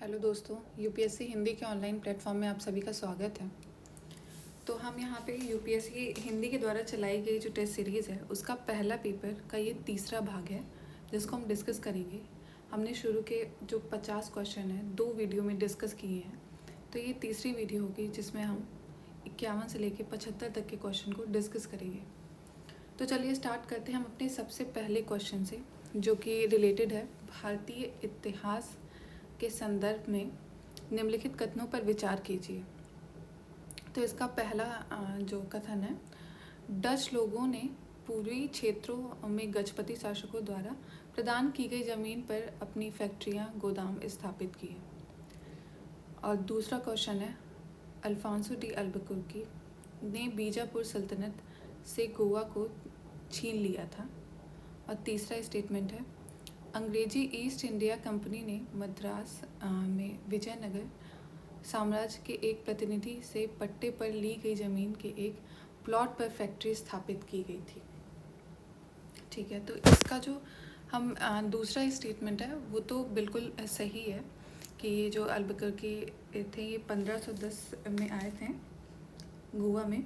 Hello दोस्तों, UPSC Hindi के online platform में आप सभी का स्वागत है। तो हम यहाँ पे यूपीएससी हिंदी के द्वारा चलाई गई जो टेस्ट सीरीज़ है उसका पहला पेपर का ये तीसरा भाग है जिसको हम डिस्कस करेंगे। हमने शुरू के जो 50 क्वेश्चन हैं 2 वीडियो में डिस्कस किए हैं, तो ये तीसरी वीडियो होगी जिसमें हम 51 से लेकर 75 तक के क्वेश्चन को डिस्कस करेंगे। तो चलिए स्टार्ट करते हैं हम अपने सबसे पहले क्वेश्चन से, जो कि रिलेटेड है भारतीय इतिहास के संदर्भ में निम्नलिखित कथनों पर विचार कीजिए। तो इसका पहला जो कथन है, डच लोगों ने पूर्वी क्षेत्रों में गजपति शासकों द्वारा प्रदान की गई जमीन पर अपनी फैक्ट्रियां गोदाम स्थापित किए। और दूसरा क्वेश्चन है, अल्फांसो डी अल्बुकर्क ने बीजापुर सल्तनत से गोवा को छीन लिया था। और तीसरा स्टेटमेंट है, अंग्रेजी ईस्ट इंडिया कंपनी ने मद्रास में विजयनगर साम्राज्य के एक प्रतिनिधि से पट्टे पर ली गई जमीन के एक प्लॉट पर फैक्ट्री स्थापित की गई थी। ठीक है, तो इसका जो हम दूसरा स्टेटमेंट है वो तो बिल्कुल सही है कि ये जो अल्बुकर्क थे ये 1510 में आए थे गोवा में,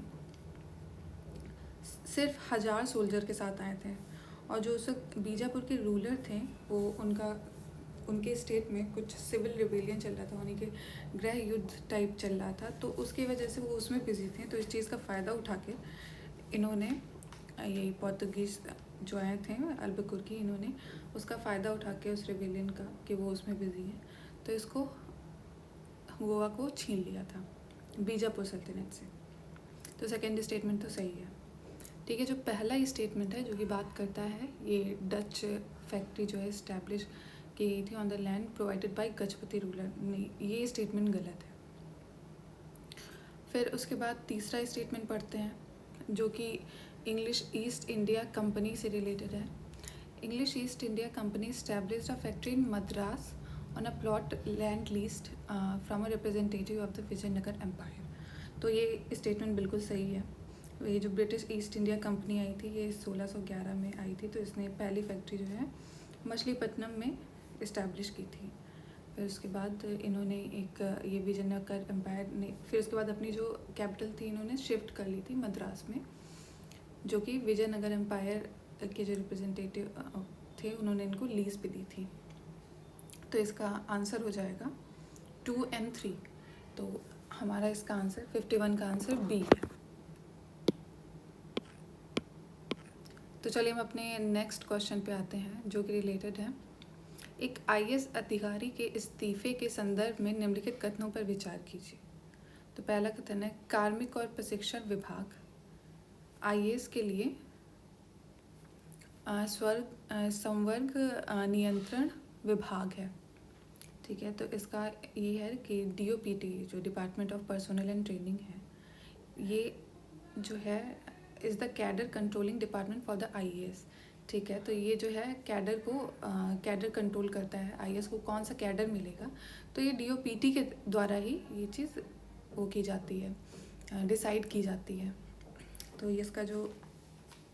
सिर्फ 1000 सोल्जर के साथ आए थे। और जो उस वक्त बीजापुर के रूलर थे वो उनके स्टेट में कुछ सिविल रिबेलियन चल रहा था, उन्हीं के गृह युद्ध टाइप चल रहा था, तो उसकी वजह से वो उसमें बिजी थे। तो इस चीज़ का फ़ायदा उठा के इन्होंने ये पोर्तुगीज़ जो आए थे अल्बुकर्क, इन्होंने उसका फ़ायदा उठा के उस रिबेलियन का कि वो उसमें बिजी हैं, तो इसको गोवा को छीन लिया था बीजापुर सल्तनत से। तो सेकेंड स्टेटमेंट तो सही है। ठीक है, जो पहला स्टेटमेंट है जो कि बात करता है ये डच फैक्ट्री जो है इस्टेब्लिश की गई थी on the land provided by Gajapati ruler, नहीं, ये स्टेटमेंट गलत है। फिर उसके बाद तीसरा स्टेटमेंट पढ़ते हैं जो कि इंग्लिश ईस्ट इंडिया कंपनी से रिलेटेड है। English East India Company established a factory in Madras on a plot land leased from a representative of the Vijayanagar empire. तो ये स्टेटमेंट बिल्कुल सही है। ये जो ब्रिटिश ईस्ट इंडिया कंपनी आई थी ये 1611 में आई थी, तो इसने पहली फैक्ट्री जो है मछलीपट्टनम में इस्टेब्लिश की थी। फिर उसके बाद इन्होंने एक ये विजयनगर एम्पायर ने फिर उसके बाद अपनी जो कैपिटल थी इन्होंने शिफ्ट कर ली थी मद्रास में, जो कि विजयनगर एम्पायर के जो रिप्रेजेंटेटिव थे उन्होंने इनको लीज पे दी थी। तो इसका आंसर हो जाएगा 2 and 3। तो हमारा इसका आंसर 51 का आंसर बी है। तो चलिए हम अपने नेक्स्ट क्वेश्चन पे आते हैं जो कि रिलेटेड है, एक आईएएस अधिकारी के इस्तीफे के संदर्भ में निम्नलिखित कथनों पर विचार कीजिए। तो पहला कथन है, कार्मिक और प्रशिक्षण विभाग आईएएस के लिए संवर्ग नियंत्रण विभाग है। ठीक है, तो इसका ये है कि डीओपीटी जो department of personal and training है, ये जो है is the cadre controlling department for the IAS. ठीक है, तो ये जो है कैडर को कैडर कंट्रोल करता है, आईएएस को कौन सा कैडर मिलेगा, तो ये डीओपीटी के द्वारा ही ये चीज़ वो की जाती है, डिसाइड की जाती है। तो ये इसका जो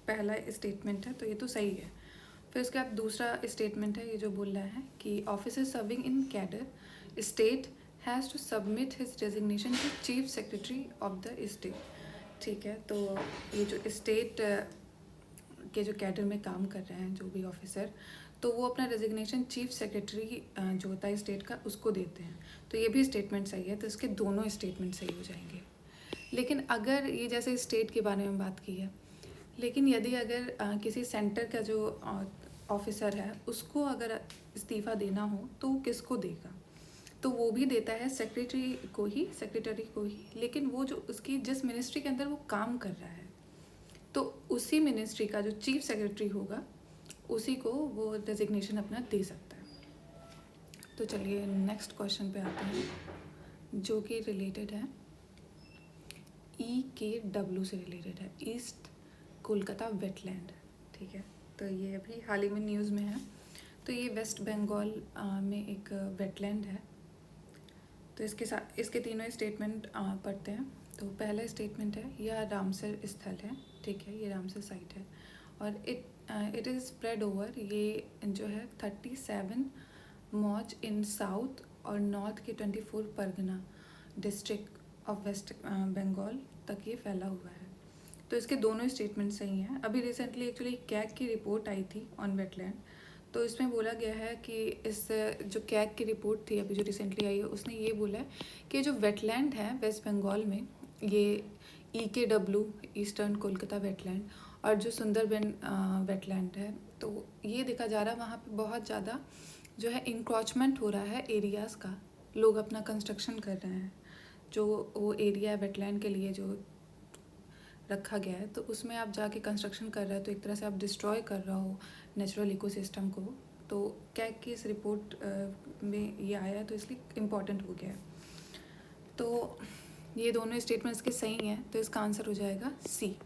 पहला स्टेटमेंट है तो ये तो सही है। फिर उसके बाद दूसरा स्टेटमेंट है, ये जो बोल रहा है कि officer serving in cadre state has to submit his resignation to chief secretary of the state. ठीक है, तो ये जो स्टेट के जो कैडर में काम कर रहे हैं जो भी ऑफिसर, तो वो अपना रेजिग्नेशन चीफ सेक्रेटरी जो होता है स्टेट का उसको देते हैं। तो ये भी स्टेटमेंट सही है, तो इसके दोनों स्टेटमेंट सही हो जाएंगे। लेकिन अगर ये जैसे स्टेट के बारे में बात की है, लेकिन यदि अगर किसी सेंटर का जो ऑफिसर है उसको अगर इस्तीफ़ा देना हो तो वो किसको देगा, तो वो भी देता है सेक्रेटरी को ही, लेकिन वो जो उसकी जिस मिनिस्ट्री के अंदर वो काम कर रहा है तो उसी मिनिस्ट्री का जो चीफ सेक्रेटरी होगा उसी को वो डेजिग्नेशन अपना दे सकता है। तो चलिए नेक्स्ट क्वेश्चन पे आते हैं जो कि रिलेटेड है EKW से रिलेटेड है, ईस्ट कोलकाता वेटलैंड। ठीक है, तो ये अभी हाल ही में न्यूज़ में है। तो ये वेस्ट बंगाल में एक वेटलैंड है। तो इसके तीनों स्टेटमेंट पढ़ते हैं। तो पहला स्टेटमेंट है, यह रामसर स्थल है। ठीक है, ये रामसर साइट है और इट इज़ स्प्रेड ओवर, ये जो है 37 मॉच इन साउथ और नॉर्थ के 24 Pargana district of West Bengal तक ये फैला हुआ है। तो इसके दोनों स्टेटमेंट सही हैं। अभी रिसेंटली एक्चुअली कैग की रिपोर्ट आई थी ऑन वेटलैंड, तो इसमें बोला गया है कि इस जो कैग की रिपोर्ट थी अभी जो रिसेंटली आई है, उसने ये बोला है कि जो वेटलैंड है वेस्ट बंगाल में, ये EKW ईस्टर्न कोलकाता वेटलैंड और जो सुंदरबन वेटलैंड है, तो ये देखा जा रहा है वहाँ पे बहुत ज़्यादा जो है इंक्रोचमेंट हो रहा है एरियाज़ का। लोग अपना कंस्ट्रक्शन कर रहे हैं, जो वो एरिया वेटलैंड के लिए जो रखा गया है, तो उसमें आप जाके कंस्ट्रक्शन कर रहे हो तो एक तरह से आप डिस्ट्रॉय कर रहे हो नेचुरल इकोसिस्टम को। तो कैग की इस रिपोर्ट में ये आया है, तो इसलिए इम्पॉर्टेंट हो गया है। तो ये दोनों स्टेटमेंट्स के सही हैं, तो इसका आंसर हो जाएगा सी,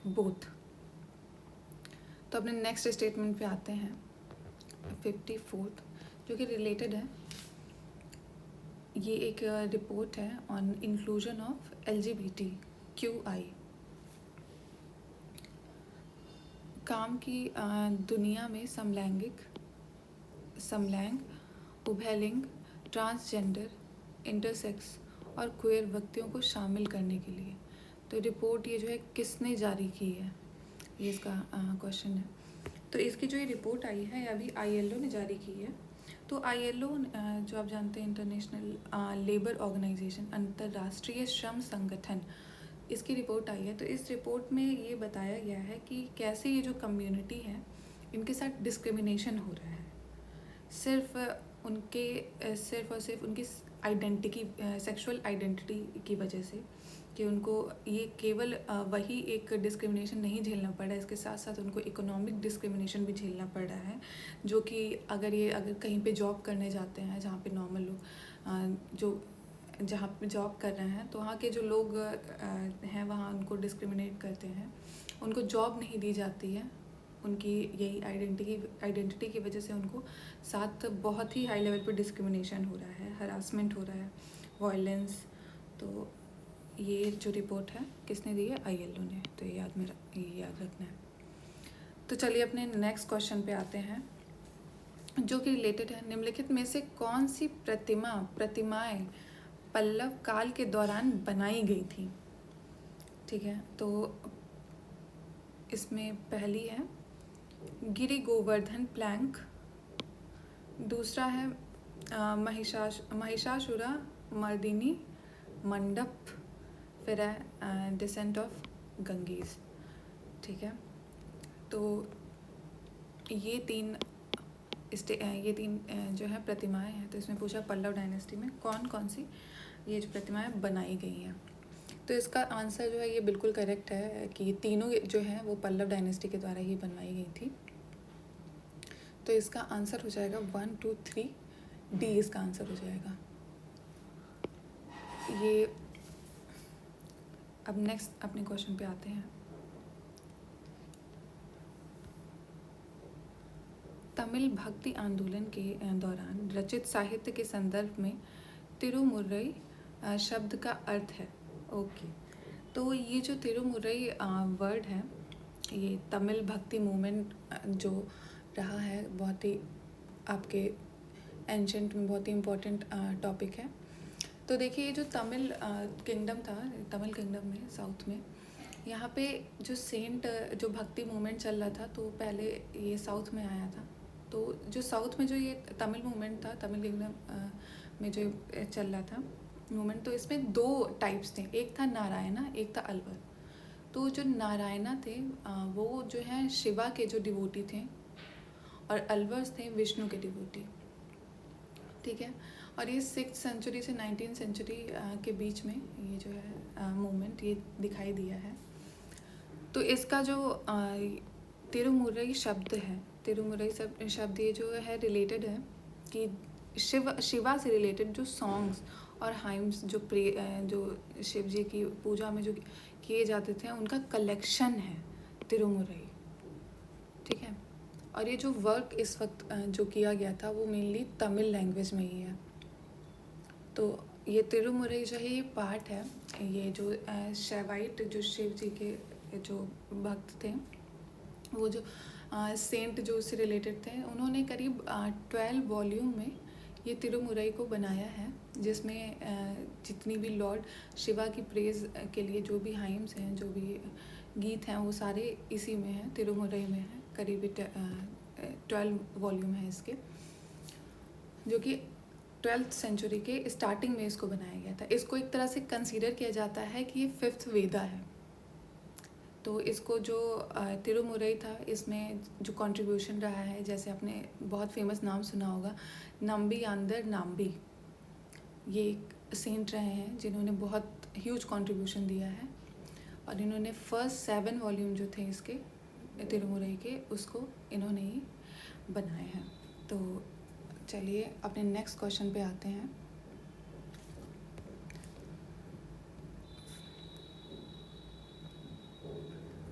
बोथ। तो अपने नेक्स्ट स्टेटमेंट पे आते हैं 54th, जो कि रिलेटेड है। ये एक रिपोर्ट है ऑन इंक्लूजन ऑफ LGBTQI। काम की दुनिया में समलैंग, उभयलिंग, ट्रांसजेंडर, इंटरसेक्स और क्वेयर व्यक्तियों को शामिल करने के लिए। तो रिपोर्ट ये जो है किसने जारी की है, ये इसका क्वेश्चन है। तो इसकी जो ये रिपोर्ट आई है अभी ILO ने जारी की है। तो ILO जो आप जानते हैं इंटरनेशनल लेबर ऑर्गेनाइजेशन, अंतर्राष्ट्रीय श्रम संगठन, इसकी रिपोर्ट आई है। तो इस रिपोर्ट में ये बताया गया है कि कैसे ये जो कम्युनिटी है इनके साथ डिस्क्रिमिनेशन हो रहा है, सिर्फ और सिर्फ उनकी आइडेंटिटी, सेक्सुअल आइडेंटिटी की वजह से, कि उनको ये केवल वही एक डिस्क्रिमिनेशन नहीं झेलना पड़ रहा है, इसके साथ साथ उनको इकोनॉमिक डिस्क्रिमिनेशन भी झेलना पड़ रहा है। जो कि अगर कहीं पे जॉब करने जाते हैं, जहाँ पे नॉर्मल लोग जहाँ पे जॉब कर रहे हैं, तो वहाँ के जो लोग हैं वहाँ उनको डिस्क्रिमिनेट करते हैं, उनको जॉब नहीं दी जाती है, उनकी यही आइडेंटिटी की वजह से उनको साथ बहुत ही हाई लेवल पर डिस्क्रिमिनेशन हो रहा है, हरासमेंट हो रहा है, वायलेंस। तो ये जो रिपोर्ट है किसने दी है, ILO ने। तो ये याद रखना है। तो चलिए अपने नेक्स्ट क्वेश्चन पे आते हैं, जो कि रिलेटेड है। निम्नलिखित में से कौन सी प्रतिमाएं पल्लव काल के दौरान बनाई गई थी? ठीक है, तो इसमें पहली है गिरि गोवर्धन प्लैंक, दूसरा है महिषासुरा मर्दिनी मंडप, फिर है डिसेंट ऑफ गंगेज। ठीक है, तो ये तीन जो है प्रतिमाएं हैं। तो इसमें पूछा पल्लव डायनेस्टी में कौन कौन सी ये जो प्रतिमाएं बनाई गई हैं। तो इसका आंसर जो है ये बिल्कुल करेक्ट है कि तीनों जो हैं वो पल्लव डायनेस्टी के द्वारा ही बनवाई गई थी। तो इसका आंसर हो जाएगा 1, 2, 3 D, इसका आंसर हो जाएगा ये। अब नेक्स्ट अपने क्वेश्चन पे आते हैं। तमिल भक्ति आंदोलन के दौरान रचित साहित्य के संदर्भ में तिरुमुरई शब्द का अर्थ है। ओके, तो ये जो तिरुमुरई वर्ड है, ये तमिल भक्ति मूवमेंट जो रहा है, बहुत ही आपके एंशंट में बहुत ही इम्पोर्टेंट टॉपिक है। तो देखिए ये जो तमिल किंगडम था, तमिल किंगडम में साउथ में, यहाँ पे जो जो भक्ति मूवमेंट चल रहा था, तो पहले ये साउथ में आया था। तो जो साउथ में जो ये तमिल मूवमेंट था, तमिल किंगडम में जो चल रहा था मूवमेंट, तो इसमें 2 टाइप्स थे, एक था नारायणा, एक था अलवर। तो जो नारायणा थे वो जो है शिवा के जो डिवोटी थे, और अलवर्स थे विष्णु के डिवोटी। ठीक है, और ये 6th सेंचुरी से 19th सेंचुरी के बीच में ये जो है मूवमेंट ये दिखाई दिया है। तो इसका जो तिरुमुरई शब्द है, तिरुमुरई शब्द ये जो है रिलेटेड है कि शिवा से रिलेटेड जो सॉन्ग्स और हाइम्स जो शिव जी की पूजा में जो किए जाते थे, उनका कलेक्शन है तिरुमुरई। ठीक है, और ये जो वर्क इस वक्त जो किया गया था वो मेनली तमिल लैंग्वेज में ही है। तो ये तिरुमुरई जो है ये पार्ट है, ये जो शैवाइट जो शिव जी के जो भक्त थे, वो जो सेंट जो उससे रिलेटेड थे, उन्होंने करीब 12 वॉल्यूम में ये तिरुमुरई को बनाया है, जिसमें जितनी भी लॉर्ड शिवा की प्रेज़ के लिए जो भी हाइम्स हैं, जो भी गीत हैं, वो सारे इसी में हैं, तिरुमुरई में हैं। करीब 12 वॉल्यूम है इसके, जो कि 12th सेंचुरी के स्टार्टिंग में इसको बनाया गया था। इसको एक तरह से कंसीडर किया जाता है कि ये 5th वेदा है। तो इसको जो तिरुमुरई था, इसमें जो कंट्रीब्यूशन रहा है, जैसे आपने बहुत फेमस नाम सुना होगा, नम्बी आंदर नाम्बी, ये एक सेंट रहे हैं जिन्होंने बहुत ह्यूज कंट्रीब्यूशन दिया है, और इन्होंने फर्स्ट 7 वॉल्यूम जो थे इसके तिरुमुरई के, उसको इन्होंने ही बनाए हैं। तो चलिए अपने नेक्स्ट क्वेश्चन पे आते हैं।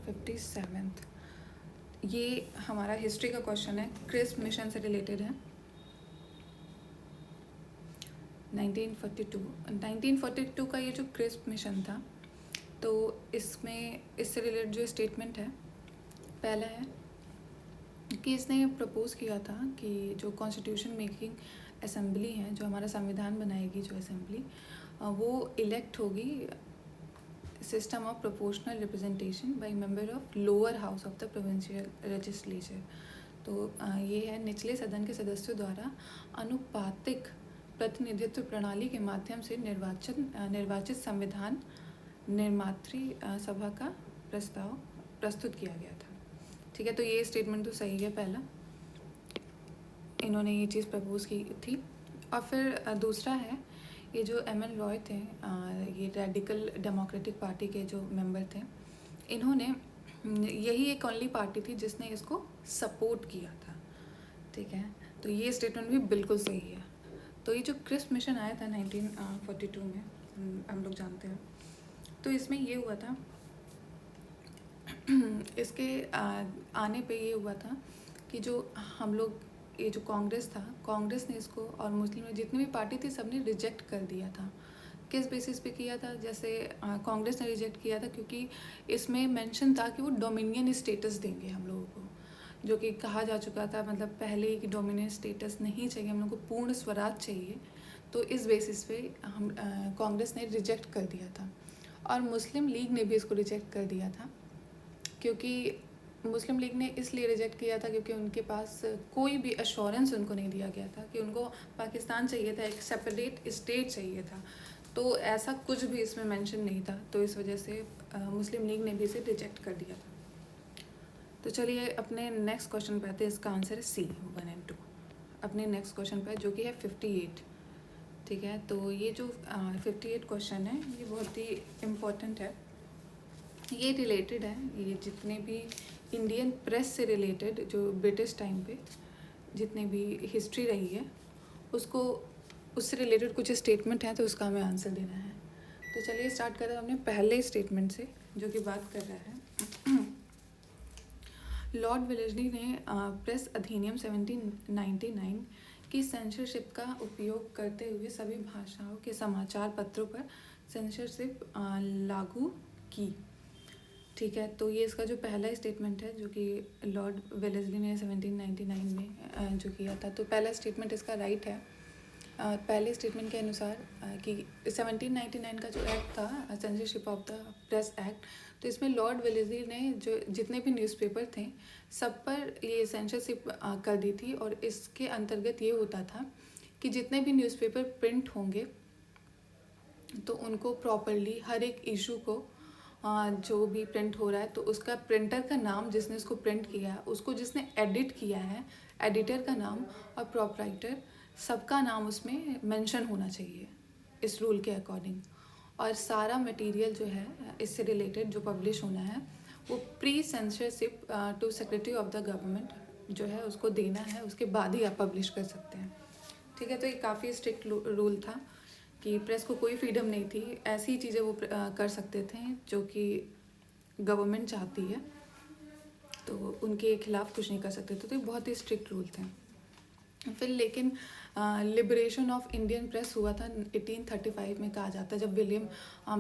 फिफ्टी सेवेंथ, ये हमारा हिस्ट्री का क्वेश्चन है, क्रिस्प मिशन से रिलेटेड है। 1942 का ये जो क्रिस्प मिशन था, तो इसमें इससे रिलेटेड जो स्टेटमेंट है, पहला है कि इसने प्रपोज़ किया था कि जो कॉन्स्टिट्यूशन मेकिंग असेंबली है, जो हमारा संविधान बनाएगी जो असेंबली, वो इलेक्ट होगी system of proportional representation by member of lower house of the provincial legislature. तो ये है निचले सदन के सदस्यों द्वारा अनुपातिक प्रतिनिधित्व प्रणाली के माध्यम से निर्वाचित संविधान निर्मात्री सभा का प्रस्ताव प्रस्तुत किया गया था। ठीक है, तो ये स्टेटमेंट तो सही है, पहला इन्होंने ये चीज़ प्रपोज की थी। और फिर दूसरा है, ये जो एम.एन. रॉय थे, ये रेडिकल डेमोक्रेटिक पार्टी के जो मेंबर थे, इन्होंने यही एक ओनली पार्टी थी जिसने इसको सपोर्ट किया था। ठीक है, तो ये स्टेटमेंट भी बिल्कुल सही है। तो ये जो क्रिस्प मिशन आया था 1942 में, हम लोग जानते हैं, तो इसमें ये हुआ था इसके आने पे ये हुआ था कि जो हम लोग, ये जो कांग्रेस था, कांग्रेस ने इसको, और मुस्लिम जितनी भी पार्टी थी, सब ने रिजेक्ट कर दिया था। किस बेसिस पे किया था? जैसे कांग्रेस ने रिजेक्ट किया था क्योंकि इसमें मेंशन था कि वो डोमिनियन स्टेटस देंगे हम लोगों को, जो कि कहा जा चुका था, मतलब पहले ही कि डोमिनियन स्टेटस नहीं चाहिए, हम लोग को पूर्ण स्वराज चाहिए। तो इस बेसिस पे हम कांग्रेस ने रिजेक्ट कर दिया था, और मुस्लिम लीग ने भी इसको रिजेक्ट कर दिया था। क्योंकि मुस्लिम लीग ने इसलिए रिजेक्ट किया था क्योंकि उनके पास कोई भी अश्योरेंस उनको नहीं दिया गया था कि उनको पाकिस्तान चाहिए था, एक सेपरेट स्टेट चाहिए था। तो ऐसा कुछ भी इसमें मेंशन नहीं था, तो इस वजह से मुस्लिम लीग ने भी इसे रिजेक्ट कर दिया था। तो चलिए अपने नेक्स्ट क्वेश्चन पे आते हैं। इसका आंसर है C 1 और 2। अपने नेक्स्ट क्वेश्चन पे, जो कि है 58। ठीक है, तो ये जो 58 क्वेश्चन है, ये बहुत ही इम्पोर्टेंट है। ये रिलेटेड है, ये जितने भी इंडियन प्रेस से रिलेटेड, जो ब्रिटिश टाइम पे जितनी भी हिस्ट्री रही है, उसको, उससे रिलेटेड कुछ स्टेटमेंट हैं, तो उसका हमें आंसर देना है। तो चलिए स्टार्ट करते हैं अपने पहले स्टेटमेंट से, जो कि बात कर रहा है लॉर्ड वेलेस्ली ने प्रेस अधिनियम 1799 की सेंसरशिप का उपयोग करते हुए सभी भाषाओं के समाचार पत्रों पर सेंसरशिप लागू की। ठीक है, तो ये इसका जो पहला स्टेटमेंट है, जो कि लॉर्ड वेलेस्ली ने 1799 में जो किया था। तो पहला स्टेटमेंट इसका राइट है। पहले स्टेटमेंट के अनुसार कि 1799 का जो एक्ट था, censorship of the press act, तो इसमें लॉर्ड वेलेस्ली ने जो जितने भी न्यूज़पेपर थे, सब पर ये सेंसरशिप कर दी थी। और इसके अंतर्गत ये होता था कि जितने भी न्यूज़पेपर प्रिंट होंगे, तो उनको प्रॉपरली हर एक इशू को, जो भी प्रिंट हो रहा है, तो उसका प्रिंटर का नाम, जिसने उसको प्रिंट किया है, उसको जिसने एडिट किया है, एडिटर का नाम, और प्रोपराइटर, सबका नाम उसमें मेंशन होना चाहिए इस रूल के अकॉर्डिंग। और सारा मटेरियल जो है इससे रिलेटेड जो पब्लिश होना है, वो pre censorship to secretary of the government जो है उसको देना है, उसके बाद ही आप पब्लिश कर सकते हैं। ठीक है, तो ये काफ़ी स्ट्रिक्ट रूल था कि प्रेस को कोई फ्रीडम नहीं थी, ऐसी चीज़ें वो कर सकते थे जो कि गवर्नमेंट चाहती है, तो उनके खिलाफ कुछ नहीं कर सकते थे। तो ये बहुत ही स्ट्रिक्ट रूल थे। फिर लेकिन लिबरेशन ऑफ इंडियन प्रेस हुआ था 1835 में, कहा जाता है, जब विलियम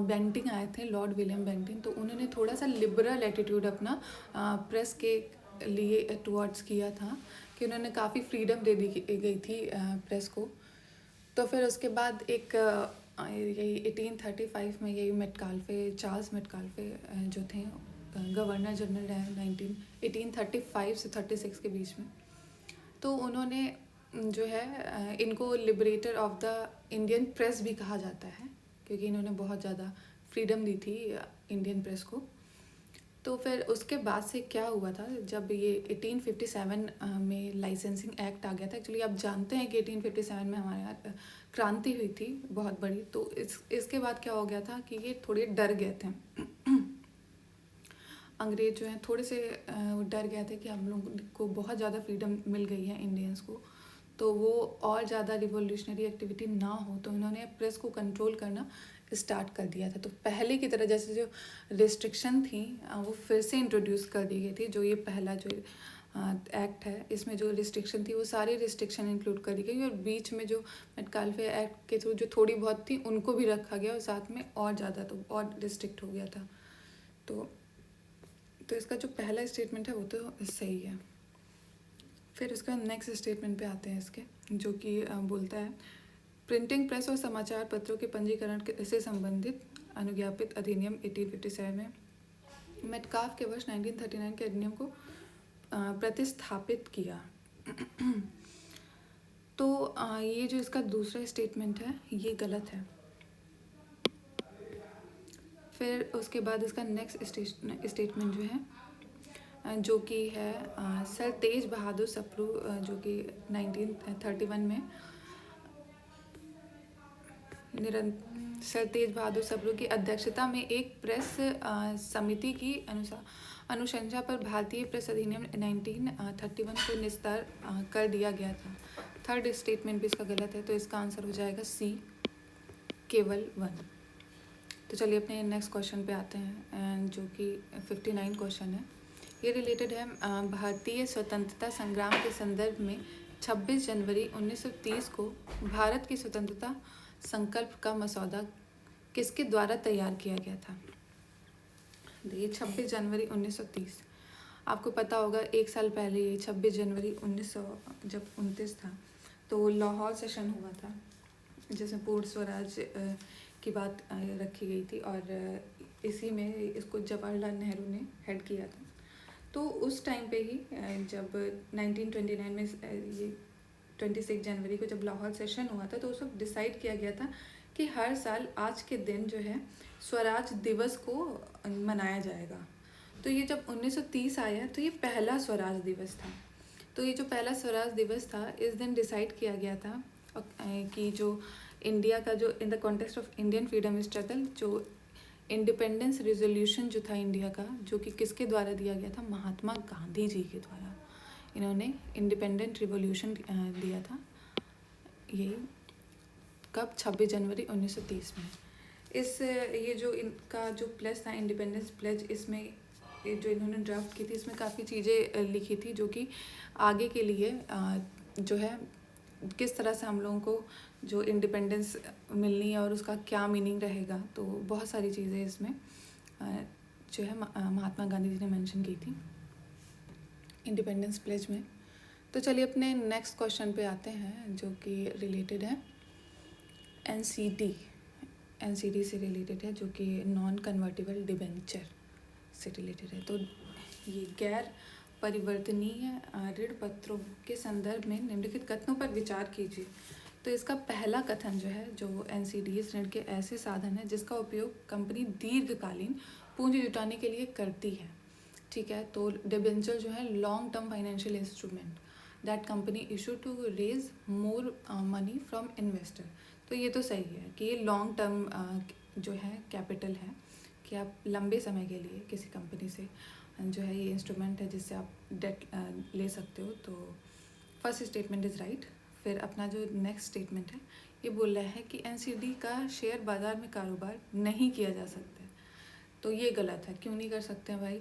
बेंटिंग आए थे, लॉर्ड विलियम बेंटिंग, तो उन्होंने थोड़ा सा लिबरल एटीट्यूड अपना प्रेस के लिए टुवर्ड्स किया था, कि उन्होंने काफ़ी फ्रीडम दे दी गई थी प्रेस को, तो फिर उसके बाद एक यही 1835 में यही मेटकाल्फे, चार्ल्स मेटकाल्फे जो थे गवर्नर जनरल रहे 1835 से 36 के बीच में। तो उन्होंने जो है इनको liberator of the Indian press भी कहा जाता है, क्योंकि इन्होंने बहुत ज़्यादा फ्रीडम दी थी इंडियन प्रेस को। तो फिर उसके बाद से क्या हुआ था, जब ये 1857 में लाइसेंसिंग एक्ट आ गया था। एक्चुअली आप जानते हैं कि 1857 में हमारे यहाँ क्रांति हुई थी बहुत बड़ी। तो इसके बाद क्या हो गया था कि ये थोड़े डर गए थे अंग्रेज जो हैं थोड़े से डर गए थे कि हम लोग को बहुत ज़्यादा फ्रीडम मिल गई है इंडियंस को, तो वो और ज़्यादा रिवोल्यूशनरी एक्टिविटी ना हो, तो उन्होंने प्रेस को कंट्रोल करना स्टार्ट कर दिया था। तो पहले की तरह जैसे जो रिस्ट्रिक्शन थी वो फिर से इंट्रोड्यूस कर दी गई थी। जो ये पहला जो एक्ट है, इसमें जो रिस्ट्रिक्शन थी वो सारी रिस्ट्रिक्शन इंक्लूड कर दी गई, और बीच में जो मेटकाल्फे एक्ट के थ्रू जो थोड़ी बहुत थी उनको भी रखा गया, और साथ में और ज़्यादा तो और रिस्ट्रिक्ट हो गया था। तो इसका जो पहला स्टेटमेंट है वो तो सही है। फिर उसका नेक्स्ट स्टेटमेंट पे आते हैं इसके, जो कि बोलता है प्रिंटिंग प्रेस और समाचार पत्रों के पंजीकरण से संबंधित अनुज्ञापित अधिनियम 1857 में मेटकाफ के वर्ष 1939 के अधिनियम को प्रतिस्थापित किया। तो ये जो इसका दूसरा स्टेटमेंट है ये गलत है। फिर उसके बाद इसका नेक्स्ट स्टेटमेंट जो है जो कि है सर तेज बहादुर सप्रू जो कि 1931 में सर तेज बहादुर सप्रू की अध्यक्षता में एक प्रेस समिति की अनुशंसा पर भारतीय प्रेस अधिनियम 1931 को निस्तार कर दिया गया था। थर्ड स्टेटमेंट भी इसका गलत है, तो इसका आंसर हो जाएगा सी, केवल 1। तो चलिए अपने नेक्स्ट क्वेश्चन पे आते हैं, जो कि 59 क्वेश्चन है। ये रिलेटेड है भारतीय स्वतंत्रता संग्राम के संदर्भ में 26 जनवरी 1930 को भारत की स्वतंत्रता संकल्प का मसौदा किसके द्वारा तैयार किया गया था। देखिए 26 जनवरी 1930, आपको पता होगा एक साल पहले ये 26 जनवरी 1929 था, तो लाहौर सेशन हुआ था जिसमें पूर्ण स्वराज की बात रखी गई थी, और इसी में इसको जवाहरलाल नेहरू ने हेड किया था। तो उस टाइम पे ही जब 1929 में ये 26 जनवरी को जब लाहौर सेशन हुआ था, तो उस वक्त डिसाइड किया गया था कि हर साल आज के दिन जो है स्वराज दिवस को मनाया जाएगा। तो ये जब 1930 आया तो ये पहला स्वराज दिवस था। तो ये जो पहला स्वराज दिवस था, इस दिन डिसाइड किया गया था कि जो इंडिया का जो in the context of Indian freedom struggle, जो इंडिपेंडेंस रेजोल्यूशन जो था इंडिया का, जो कि किसके द्वारा दिया गया था, महात्मा गांधी जी के द्वारा इन्होंने इंडिपेंडेंट रिवोल्यूशन दिया था। यही कब, 26 जनवरी 1930 में। ये जो इनका जो प्लेज था इंडिपेंडेंस प्लेज, इसमें जो इन्होंने ड्राफ्ट की थी इसमें काफ़ी चीज़ें लिखी थी जो कि आगे के लिए जो है किस तरह से हम लोगों को जो इंडिपेंडेंस मिलनी है और उसका क्या मीनिंग रहेगा। तो बहुत सारी चीज़ें इसमें जो है महात्मा गांधी जी ने मेंशन की थी इंडिपेंडेंस प्लेज में। तो चलिए अपने नेक्स्ट क्वेश्चन पे आते हैं, जो कि रिलेटेड है एनसीडी से रिलेटेड है, जो कि नॉन कन्वर्टिबल डिबेंचर से रिलेटेड है। तो ये गैर परिवर्तनीय ऋण पत्रों के संदर्भ में निम्नलिखित कथनों पर विचार कीजिए। तो इसका पहला कथन जो है, जो एनसीडीएस ऋण के ऐसे साधन है जिसका उपयोग कंपनी दीर्घकालीन पूंजी जुटाने के लिए करती है। ठीक है, तो डिबेंचर जो है long term financial instrument that company issue to raise more money from investor. तो ये तो सही है कि ये लॉन्ग टर्म जो है कैपिटल है, कि आप लंबे समय के लिए किसी कंपनी से जो है ये इंस्ट्रूमेंट है जिससे आप डेट ले सकते हो। तो फर्स्ट स्टेटमेंट इज़ राइट। फिर अपना जो नेक्स्ट स्टेटमेंट है ये बोल रहा है कि एनसीडी का शेयर बाज़ार में कारोबार नहीं किया जा सकता है। तो ये गलत है। क्यों नहीं कर सकते हैं भाई?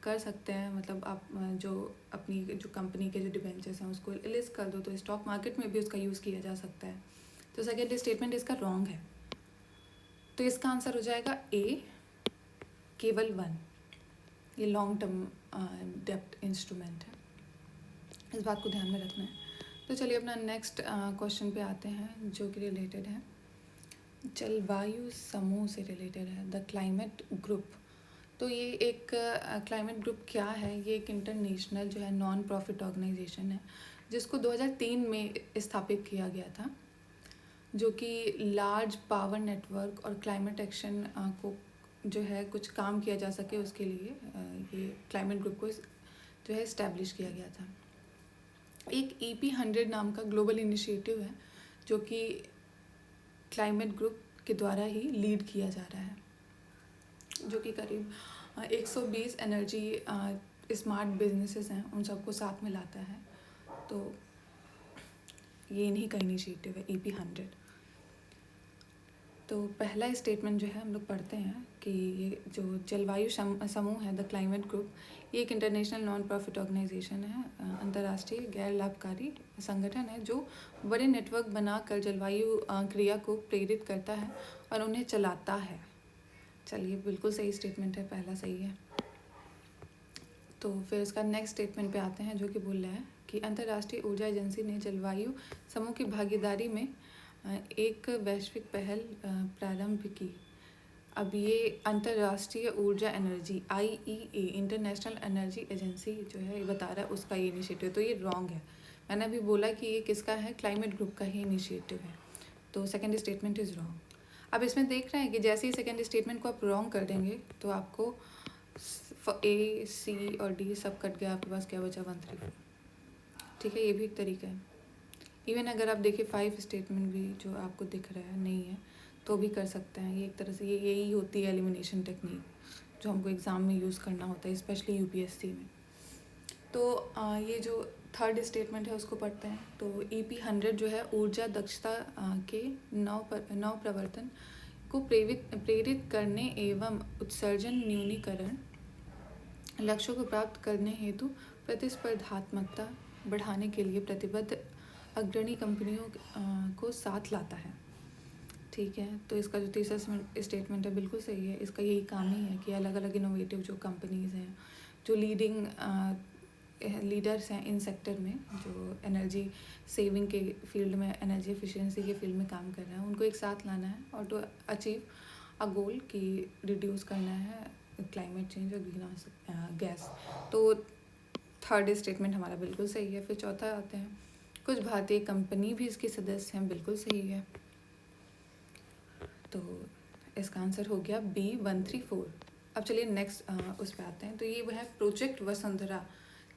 कर सकते हैं, मतलब आप जो अपनी जो कंपनी के जो डिबेंचर्स हैं उसको लिस्ट कर दो, तो स्टॉक मार्केट में भी उसका यूज़ किया जा सकता है। तो सेकेंड स्टेटमेंट इसका रॉन्ग है। तो इसका आंसर हो जाएगा ए, केवल 1। ये लॉन्ग टर्म डेब्ट इंस्ट्रूमेंट है, इस बात को ध्यान में रखना है। तो चलिए अपना नेक्स्ट क्वेश्चन पे आते हैं, जो कि रिलेटेड है जलवायु समूह से रिलेटेड है, द क्लाइमेट ग्रुप। तो ये एक क्लाइमेट ग्रुप क्या है? ये एक इंटरनेशनल जो है नॉन प्रॉफिट ऑर्गेनाइजेशन है, जिसको 2003 में स्थापित किया गया था, जो कि लार्ज पावर नेटवर्क और क्लाइमेट एक्शन को जो है कुछ काम किया जा सके उसके लिए ये क्लाइमेट ग्रुप को जो है इस्टेब्लिश किया गया था। एक EP100 नाम का ग्लोबल इनिशिएटिव है, जो कि क्लाइमेट ग्रुप के द्वारा ही लीड किया जा रहा है, जो कि करीब 120 एनर्जी स्मार्ट बिजनेसेस हैं, उन सबको साथ में लाता है। तो ये इन्हीं का इनिशिएटिव है EP100। तो पहला स्टेटमेंट जो है हम लोग पढ़ते हैं कि ये जो जलवायु समूह है, द क्लाइमेट ग्रुप, ये एक इंटरनेशनल नॉन प्रॉफिट ऑर्गेनाइजेशन है, अंतर्राष्ट्रीय गैर लाभकारी संगठन है, जो बड़े नेटवर्क बनाकर जलवायु क्रिया को प्रेरित करता है और उन्हें चलाता है। चलिए, बिल्कुल सही स्टेटमेंट है, पहला सही है। तो फिर इसका नेक्स्ट स्टेटमेंट पे आते हैं, जो कि बोल रहा है कि अंतर्राष्ट्रीय ऊर्जा एजेंसी ने जलवायु समूह की भागीदारी में एक वैश्विक पहल प्रारंभ की। अब ये अंतर्राष्ट्रीय ऊर्जा energy IEA international energy agency जो है ये बता रहा है उसका ये इनिशिएटिव, तो ये रॉन्ग है। मैंने अभी बोला कि ये किसका है, क्लाइमेट ग्रुप का ही इनिशिएटिव है, तो सेकेंड स्टेटमेंट इज़ रॉन्ग। अब इसमें देख रहे हैं कि जैसे ही सेकेंड स्टेटमेंट को आप रॉन्ग कर देंगे तो आपको A, C और D सब कट गया, आपके पास क्या बचा 1, 3, 4। ठीक है, ये भी एक तरीका है। इवन अगर आप देखिए 5 स्टेटमेंट भी जो आपको दिख रहा है नहीं है तो भी कर सकते हैं। ये एक तरह से यही होती है एलिमिनेशन टेक्निक, जो हमको एग्ज़ाम में यूज़ करना होता है, स्पेशली UPSC में। तो ये जो थर्ड स्टेटमेंट है उसको पढ़ते हैं। तो EP100 जो है ऊर्जा दक्षता के नव प्रवर्तन को प्रेरित करने एवं उत्सर्जन न्यूनीकरण लक्ष्यों को प्राप्त करने हेतु प्रतिस्पर्धात्मकता बढ़ाने के लिए प्रतिबद्ध अग्रणी कंपनियों को साथ लाता है। ठीक है, तो इसका जो तीसरा स्टेटमेंट है बिल्कुल सही है। इसका यही काम ही है कि अलग अलग इनोवेटिव जो कंपनीज़ हैं, जो लीडर्स हैं इन सेक्टर में, जो एनर्जी सेविंग के फील्ड में, एनर्जी एफिशिएंसी के फील्ड में काम कर रहे हैं, उनको एक साथ लाना है और टू अचीव अ गोल कि रिड्यूस करना है क्लाइमेट चेंज और ग्रीन हाउस गैस। तो थर्ड स्टेटमेंट हमारा बिल्कुल सही है। फिर चौथा आते हैं, कुछ भारतीय कंपनी भी इसके सदस्य हैं, बिल्कुल सही है। तो इसका आंसर हो गया B134। अब चलिए नेक्स्ट उस पर आते हैं। तो ये है प्रोजेक्ट वसुंधरा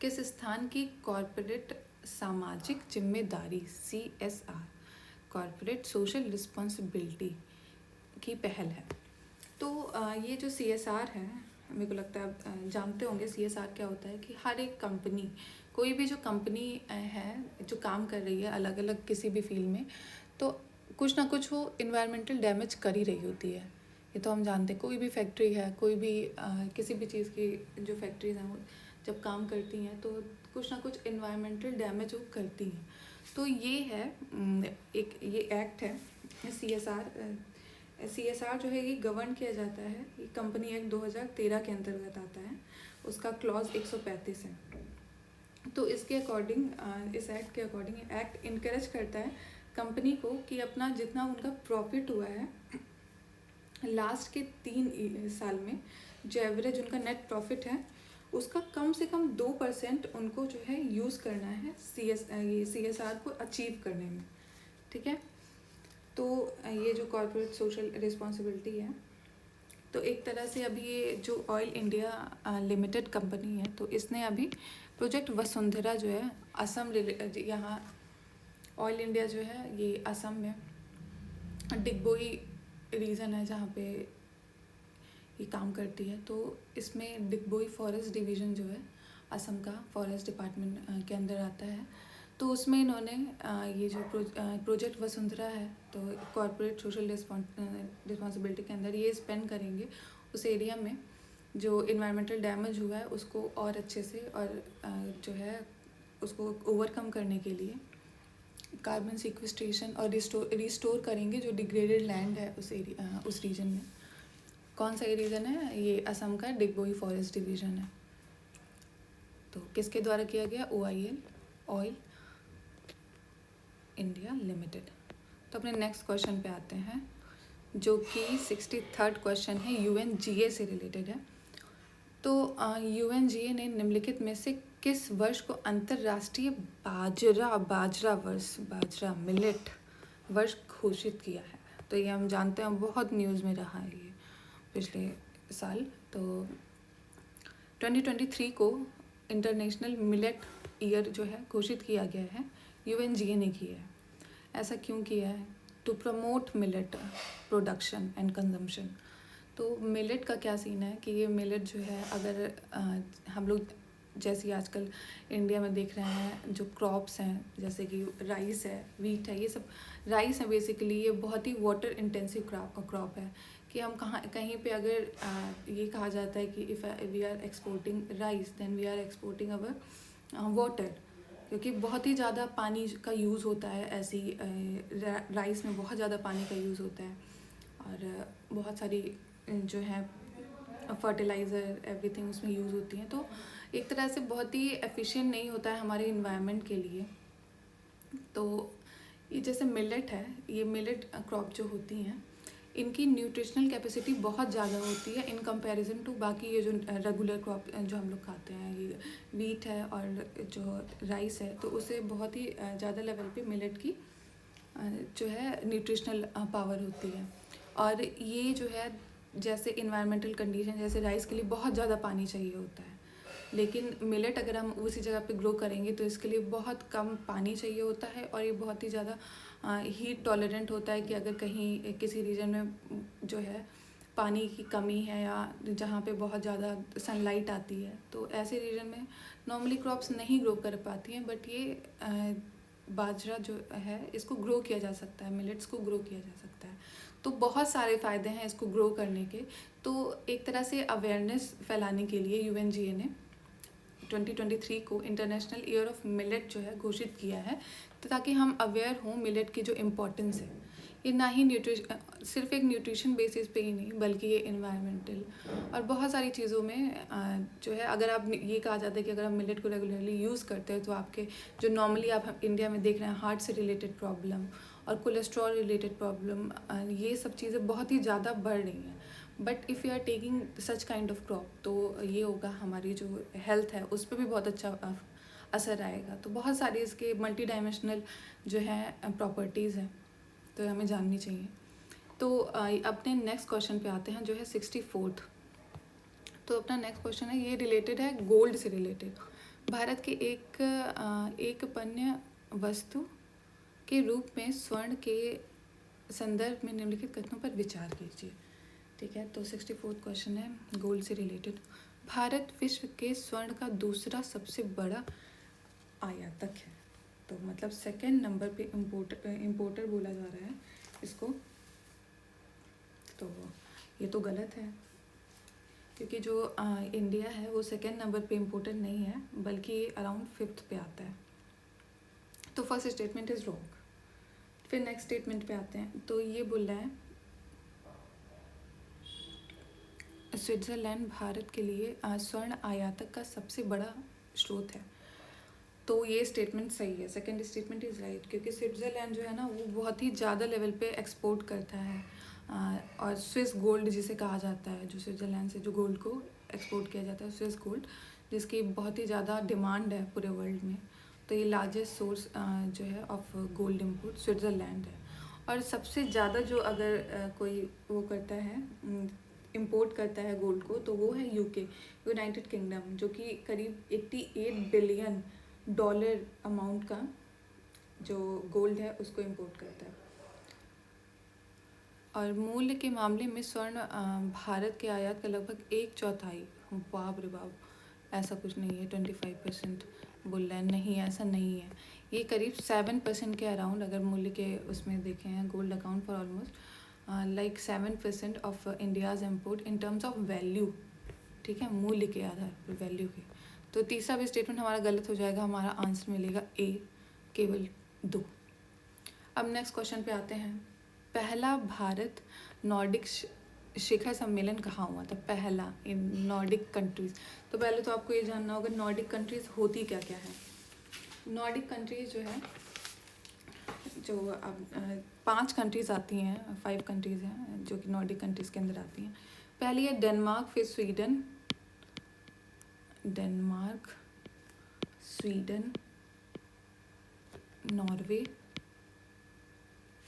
किस स्थान की कॉरपोरेट सामाजिक जिम्मेदारी CSR कॉरपोरेट सोशल रिस्पॉन्सिबिलिटी की पहल है। तो ये जो CSR है, मेरे को लगता है आप जानते होंगे CSR क्या होता है, कि हर एक कंपनी, कोई भी जो कंपनी है जो काम कर रही है अलग अलग किसी भी फील्ड में, तो कुछ ना कुछ वो इन्वायरमेंटल डैमेज कर ही रही होती है। ये तो हम जानते हैं, कोई भी फैक्ट्री है, कोई भी किसी भी चीज़ की जो फैक्ट्रीज हैं वो जब काम करती हैं तो कुछ ना कुछ इन्वायरमेंटल डैमेज वो करती हैं। तो ये है एक ये एक्ट है CSR जो है ये गवर्न किया जाता है, ये कंपनी एक्ट 2013 के अंतर्गत आता है, उसका क्लॉज 135 है। तो इसके अकॉर्डिंग, इस एक्ट के अकॉर्डिंग एक्ट इनकरेज करता है कंपनी को कि अपना जितना उनका प्रॉफिट हुआ है लास्ट के 3 साल में, जो एवरेज उनका नेट प्रॉफिट है उसका कम से कम 2% उनको जो है यूज़ करना है CSR को अचीव करने में। ठीक है, तो ये जो कॉर्पोरेट सोशल रिस्पॉन्सिबिलिटी है, तो एक तरह से अभी ये जो ऑयल इंडिया लिमिटेड कंपनी है, तो इसने अभी प्रोजेक्ट वसुंधरा जो है असम, यहाँ ऑयल इंडिया जो है ये असम में डिगबोई रीजन है जहाँ पे ये काम करती है। तो इसमें डिगबोई फॉरेस्ट डिवीज़न जो है असम का फॉरेस्ट डिपार्टमेंट के अंदर आता है। तो उसमें इन्होंने ये जो प्रोजेक्ट वसुंधरा है, तो कॉर्पोरेट सोशल रिस्पॉन्सिबिलिटी के अंदर ये स्पेंड करेंगे उस एरिया में जो इन्वायरमेंटल डैमेज हुआ है उसको और अच्छे से और जो है उसको ओवरकम करने के लिए कार्बन सिक्विस्ट्रेशन और रिस्टोर करेंगे जो डिग्रेडेड लैंड है उस रीजन में। कौन सा ये रीजन है? ये असम का डिगबोई फॉरेस्ट डिवीज़न है। तो किसके द्वारा किया गया? OIL oil India limited. तो अपने नेक्स्ट क्वेश्चन पे आते हैं, जो कि 63rd क्वेश्चन है, UNGA से रिलेटेड है। तो UNGA ने निम्नलिखित में से किस वर्ष को अंतर्राष्ट्रीय बाजरा मिलेट वर्ष घोषित किया है? तो ये हम जानते हैं, बहुत न्यूज़ में रहा है ये पिछले साल। तो 2023 को इंटरनेशनल मिलेट ईयर जो है घोषित किया गया है, UNGA ने किया है। ऐसा क्यों किया है? To promote millet production and consumption. तो मिलेट का क्या सीन है कि ये मिलेट जो है, अगर हम लोग जैसे आजकल इंडिया में देख रहे हैं, जो क्रॉप्स हैं जैसे कि राइस है, वीट है, ये सब राइस है बेसिकली, ये बहुत ही वाटर इंटेंसिव क्रॉप है कि हम कहीं पे अगर ये कहा जाता है कि if we are exporting rice then we are exporting our water, क्योंकि बहुत ही ज़्यादा पानी का यूज़ होता है। ऐसी राइस में बहुत ज़्यादा पानी का यूज़ होता है और बहुत सारी जो है फर्टिलाइज़र एवरीथिंग उसमें यूज़ होती हैं। तो एक तरह से बहुत ही एफिशिएंट नहीं होता है हमारे इन्वायरमेंट के लिए। तो ये जैसे मिलेट है, ये मिलेट क्रॉप जो होती हैं, इनकी न्यूट्रिशनल कैपेसिटी बहुत ज़्यादा होती है इन कंपैरिजन टू बाकी ये जो रेगुलर क्रॉप जो हम लोग खाते हैं, ये वीट है और जो राइस है, तो उसे बहुत ही ज़्यादा लेवल पे मिलेट की जो है न्यूट्रिशनल पावर होती है। और ये जो है जैसे इन्वायरमेंटल कंडीशन, जैसे राइस के लिए बहुत ज़्यादा पानी चाहिए होता है, लेकिन मिलेट अगर हम उसी जगह पे ग्रो करेंगे तो इसके लिए बहुत कम पानी चाहिए होता है और ये बहुत ही ज़्यादा हीट टॉलरेंट होता है कि अगर कहीं किसी रीजन में जो है पानी की कमी है या जहाँ पे बहुत ज़्यादा सनलाइट आती है, तो ऐसे रीजन में नॉर्मली क्रॉप्स नहीं ग्रो कर पाती हैं। बट ये बाजरा जो है इसको ग्रो किया जा सकता है, मिलेट्स को ग्रो किया जा सकता है। तो बहुत सारे फ़ायदे हैं इसको ग्रो करने के। तो एक तरह से अवेयरनेस फैलाने के लिए UNGA ने 2023 को इंटरनेशनल ईयर ऑफ मिलेट जो है घोषित किया है, तो ताकि हम अवेयर हों मिलेट की जो इम्पोर्टेंस है। ये ना ही सिर्फ एक न्यूट्रिशन बेसिस पे ही नहीं, बल्कि ये इन्वायरमेंटल और बहुत सारी चीज़ों में जो है, अगर आप ये कहा जाता है कि अगर आप मिलेट को रेगुलरली यूज़ करते हैं तो आपके जो नॉर्मली आप इंडिया में देख रहे हैं हार्ट से रिलेटेड प्रॉब्लम और कोलेस्ट्रॉल रिलेटेड प्रॉब्लम, ये सब चीज़ें बहुत ही ज़्यादा बढ़ रही हैं। But if you are taking such kind of crop, तो ये होगा हमारी जो हेल्थ है उस पर भी बहुत अच्छा असर आएगा। तो बहुत सारे इसके मल्टी डायमेंशनल जो है प्रॉपर्टीज़ हैं, तो हमें जाननी चाहिए। तो अपने नेक्स्ट क्वेश्चन पे आते हैं, जो है 64th। तो अपना नेक्स्ट क्वेश्चन है, ये रिलेटेड है गोल्ड से रिलेटेड। भारत के एक पण्य वस्तु के रूप में स्वर्ण के संदर्भ में निम्नलिखित कथनों पर विचार कीजिए। ठीक है, तो 64th क्वेश्चन है गोल्ड से रिलेटेड। भारत विश्व के स्वर्ण का दूसरा सबसे बड़ा आयातक है। तो मतलब सेकंड नंबर पे इम्पोर्टर बोला जा रहा है इसको। तो ये तो गलत है, क्योंकि जो इंडिया है वो सेकंड नंबर पे इम्पोर्टर नहीं है, बल्कि अराउंड 5th पे आता है। तो फर्स्ट स्टेटमेंट इज़ रॉन्ग। फिर नेक्स्ट स्टेटमेंट पे आते हैं। तो ये बोल रहा है स्विट्ज़रलैंड भारत के लिए स्वर्ण आयातक का सबसे बड़ा स्रोत है। तो ये स्टेटमेंट सही है, सेकंड स्टेटमेंट इज़ राइट, क्योंकि स्विट्ज़रलैंड जो है ना वो बहुत ही ज़्यादा लेवल पे एक्सपोर्ट करता है। और स्विस गोल्ड जिसे कहा जाता है, जो स्विट्ज़रलैंड से जो गोल्ड को एक्सपोर्ट किया जाता है, स्विस गोल्ड, जिसकी बहुत ही ज़्यादा डिमांड है पूरे वर्ल्ड में। तो ये लार्जेस्ट सोर्स जो है ऑफ गोल्ड इम्पोर्ट स्विट्ज़रलैंड है। और सबसे ज़्यादा जो अगर कोई वो करता है इम्पोर्ट करता है गोल्ड को, तो वो है UK, यूनाइटेड किंगडम, जो कि करीब 88 बिलियन डॉलर अमाउंट का जो गोल्ड है उसको इम्पोर्ट करता है। और मूल्य के मामले में स्वर्ण भारत के आयात का लगभग 1/4, बाप रे बाप, ऐसा कुछ नहीं है। 25% बोल रहे हैं, नहीं ऐसा नहीं है। ये करीब 7% के अराउंड अगर मूल्य के उसमें देखें हैं, gold account for almost like 7% of India's import in terms of value. ठीक है, मूल्य के आधार पर, वैल्यू के। तो तीसरा भी स्टेटमेंट हमारा गलत हो जाएगा, हमारा आंसर मिलेगा A, केवल 2। अब नेक्स्ट क्वेश्चन पे आते हैं। पहला भारत नॉर्डिक शिखर सम्मेलन कहाँ हुआ था? पहला इन नॉर्डिक कंट्रीज़। तो पहले तो आपको ये जानना होगा नॉर्डिक कंट्रीज़ होती क्या क्या है। नॉर्डिक कंट्रीज़ जो है जो अब 5 कंट्रीज आती हैं, 5 कंट्रीज हैं जो कि नॉर्डिक कंट्रीज के अंदर आती हैं। पहली है डेनमार्क, फिर Sweden, Denmark, Sweden, Norway,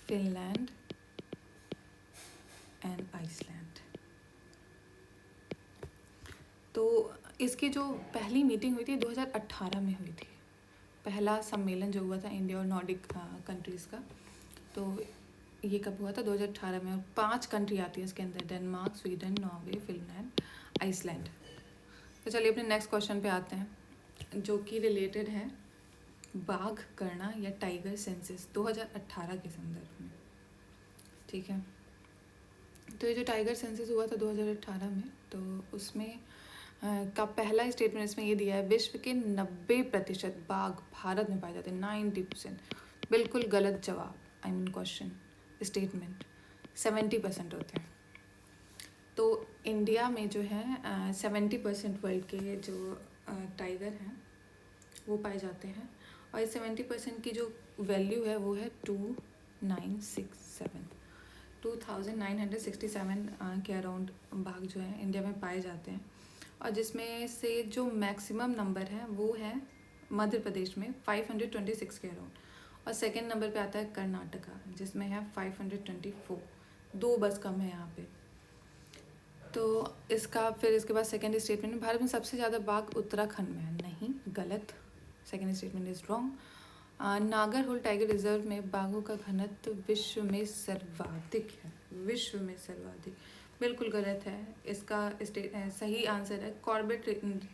Finland and Iceland. तो इसकी जो पहली मीटिंग हुई थी 2018 में हुई थी, पहला सम्मेलन जो हुआ था इंडिया और नॉर्डिक कंट्रीज़ का। तो ये कब हुआ था? 2018 में। और 5 कंट्री आती है इसके अंदर, Denmark, Sweden, Norway, Finland, Iceland. तो चलिए अपने नेक्स्ट क्वेश्चन पे आते हैं, जो कि रिलेटेड है बाघ गणना या टाइगर सेंसस 2018 के संदर्भ में। ठीक है, तो ये जो टाइगर सेंसस हुआ था 2018 में, तो उसमें का पहला स्टेटमेंट इसमें ये दिया है, विश्व के 90% बाघ भारत में पाए जाते हैं। 90%, बिल्कुल गलत जवाब। आई मीन क्वेश्चन स्टेटमेंट 70% होते हैं। तो इंडिया में जो है 70% वर्ल्ड के जो टाइगर हैं वो पाए जाते हैं, और इस 70% की जो वैल्यू है वो है 2967 के अराउंड बाघ जो है इंडिया में पाए जाते हैं। और जिसमें से जो मैक्सिमम नंबर है वो है मध्य प्रदेश में 526 के अराउंड, और सेकंड नंबर पे आता है कर्नाटका जिसमें है 524, 2 बस कम है यहाँ पे। तो इसका फिर इसके बाद सेकेंड स्टेटमेंट, भारत में सबसे ज़्यादा बाघ उत्तराखंड में है। नहीं, गलत, second statement is wrong. Nagarhole tiger reserve में बाघों का घनत्व विश्व में सर्वाधिक है, विश्व में सर्वाधिक, बिल्कुल गलत है। इसका सही आंसर है कॉर्बेट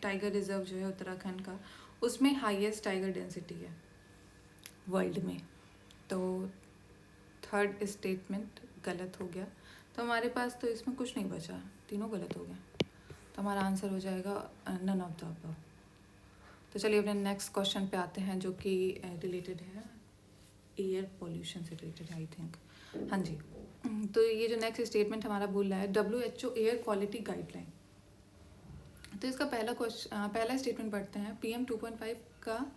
टाइगर रिजर्व जो है उत्तराखंड का, उसमें हाईएस्ट टाइगर डेंसिटी है वर्ल्ड में। तो थर्ड स्टेटमेंट गलत हो गया, तो हमारे पास तो इसमें कुछ नहीं बचा, तीनों गलत हो गए। तो हमारा आंसर हो जाएगा नन ऑफ द अबव। तो चलिए अपने नेक्स्ट क्वेश्चन पे आते हैं, जो कि रिलेटेड है एयर पोल्यूशन से रिलेटेड है आई थिंक। हाँ जी, तो ये जो नेक्स्ट स्टेटमेंट हमारा बोल रहा है WHO एयर क्वालिटी गाइडलाइन। तो इसका पहला स्टेटमेंट पढ़ते हैं। PM 2.5 का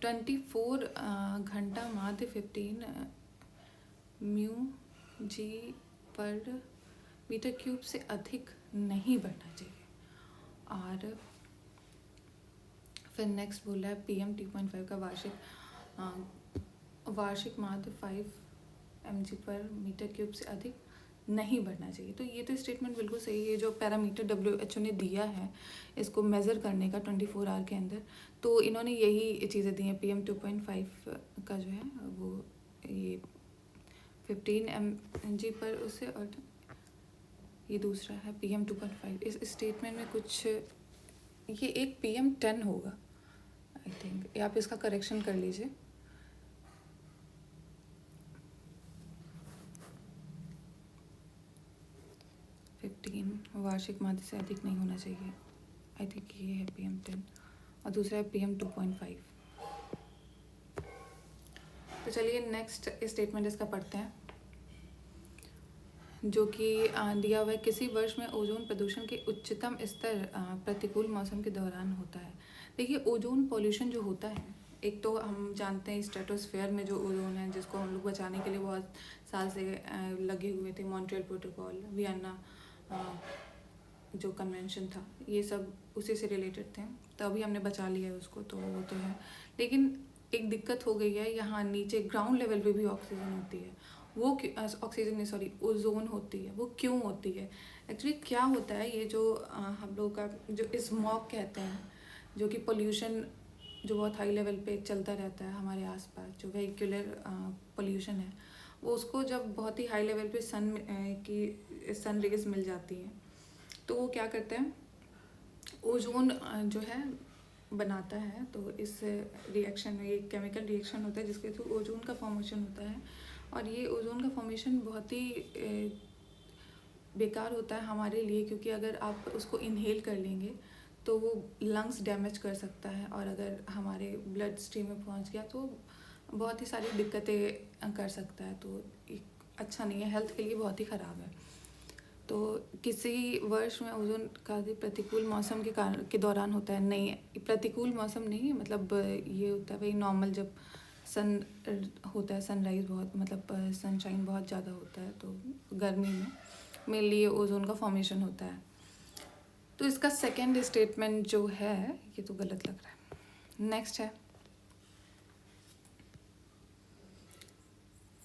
24 घंटा माध्य 15 μg पर मीटर क्यूब से अधिक नहीं बढ़ना चाहिए। और फिर नेक्स्ट बोल रहा है PM 2.5 का वार्षिक माध्य 5 mg पर मीटर क्यूब से अधिक नहीं बढ़ना चाहिए। तो ये तो स्टेटमेंट बिल्कुल सही है। जो पैरामीटर WHO ने दिया है इसको मेज़र करने का 24 आवर के अंदर, तो इन्होंने यही चीज़ें दी हैं। PM 2.5 का जो है वो ये 15 mg पर उससे, और ये दूसरा है PM 2.5। इस स्टेटमेंट में कुछ, ये एक PM 10 होगा आई थिंक, आप इसका करेक्शन कर लीजिए। वार्षिक माध्य से अधिक नहीं होना चाहिए, आई थिंक ये है PM 10, और दूसरा है PM 2.5। तो चलिए नेक्स्ट स्टेटमेंट इसका पढ़ते हैं, जो कि दिया हुआ है, किसी वर्ष में ओजोन प्रदूषण के उच्चतम स्तर प्रतिकूल मौसम के दौरान होता है। देखिए, ओजोन पॉल्यूशन जो होता है, एक तो हम जानते हैं स्ट्रेटोस्फेयर में जो ओजोन है जिसको हम लोग बचाने के लिए बहुत साल से लगे हुए थे, मॉन्ट्रियल प्रोटोकॉल, वियना जो कन्वेंशन था, ये सब उसी से रिलेटेड थे। तो अभी हमने बचा लिया है उसको, तो वो तो है। लेकिन एक दिक्कत हो गई है, यहाँ नीचे ग्राउंड लेवल पे भी ऑक्सीजन होती है। वो ऑक्सीजन नहीं, सॉरी, ओजोन होती है। वो क्यों होती है? एक्चुअली क्या होता है, ये जो हम लोग का जो स्मॉग कहते हैं, जो कि पोल्यूशन जो बहुत हाई लेवल पे चलता रहता है हमारे आसपास, जो वेहिकुलर पोल्यूशन है, वो उसको जब बहुत ही हाई लेवल पे सन रेज मिल जाती हैं, तो वो क्या करते हैं, ओजोन जो है बनाता है। तो इस रिएक्शन में एक केमिकल रिएक्शन होता है जिसके थ्रू ओजोन का फॉर्मेशन होता है। और ये ओजोन का फॉर्मेशन बहुत ही बेकार होता है हमारे लिए, क्योंकि अगर आप उसको इनहेल कर लेंगे तो वो लंग्स डैमेज कर सकता है, और अगर हमारे ब्लड स्ट्रीम में पहुंच गया तो बहुत ही सारी दिक्कतें कर सकता है। तो अच्छा नहीं है, हेल्थ के लिए बहुत ही ख़राब है। तो किसी वर्ष में ओजोन का प्रतिकूल मौसम के दौरान होता है, नहीं प्रतिकूल मौसम नहीं, मतलब ये होता है भाई नॉर्मल, जब सन होता है, सनराइज बहुत मतलब सनशाइन बहुत ज़्यादा होता है, तो गर्मी में मेनली ओजोन का फॉर्मेशन होता है। तो इसका सेकंड स्टेटमेंट जो है ये तो गलत लग रहा है।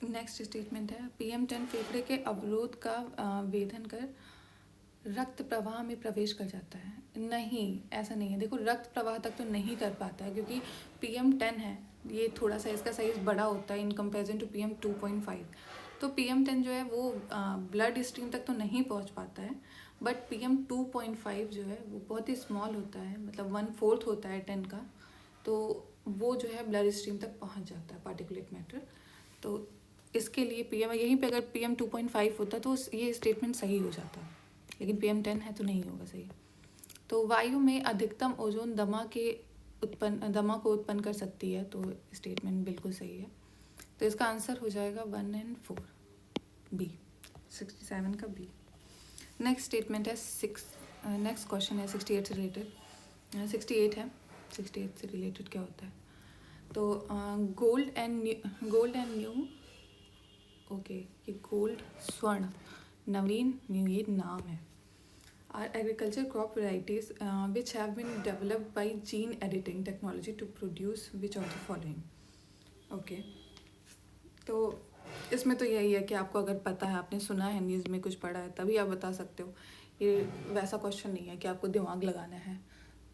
नेक्स्ट स्टेटमेंट है PM10 फेफड़े के अवरोध का वेधन कर रक्त प्रवाह में प्रवेश कर जाता है। नहीं, ऐसा नहीं है। देखो, रक्त प्रवाह तक तो नहीं कर पाता है क्योंकि PM10 है, ये थोड़ा सा इसका साइज बड़ा होता है इन कंपैरिजन टू PM2.5। तो PM10 जो है वो ब्लड स्ट्रीम तक तो नहीं पहुंच पाता है, बट PM2.5 जो है वो बहुत ही स्मॉल होता है, मतलब 1/4 होता है 10 का, तो वो जो है ब्लड स्ट्रीम तक पहुंच जाता है पार्टिकुलेट मैटर। तो इसके लिए PM यहीं पे अगर PM2.5 होता तो ये स्टेटमेंट सही हो जाता, लेकिन PM10 है तो नहीं होगा सही। तो वायु में अधिकतम ओजोन दमा को उत्पन्न कर सकती है, तो स्टेटमेंट बिल्कुल सही है। तो इसका आंसर हो जाएगा 1 और 4 बी, 67 का बी। नेक्स्ट स्टेटमेंट है नेक्स्ट क्वेश्चन है 68 से रिलेटेड। 68 से रिलेटेड क्या होता है? तो गोल्ड एंड न्यू, ओके, ये गोल्ड स्वर्ण नवीन न्यू ये नाम है, are agriculture crop varieties which have been developed by gene editing technology to produce which of the following. Okay, तो इसमें तो यही है कि आपको अगर पता है, आपने सुना है, न्यूज़ में कुछ पढ़ा है, तभी आप बता सकते हो। ये वैसा क्वेश्चन नहीं है कि आपको दिमाग लगाना है,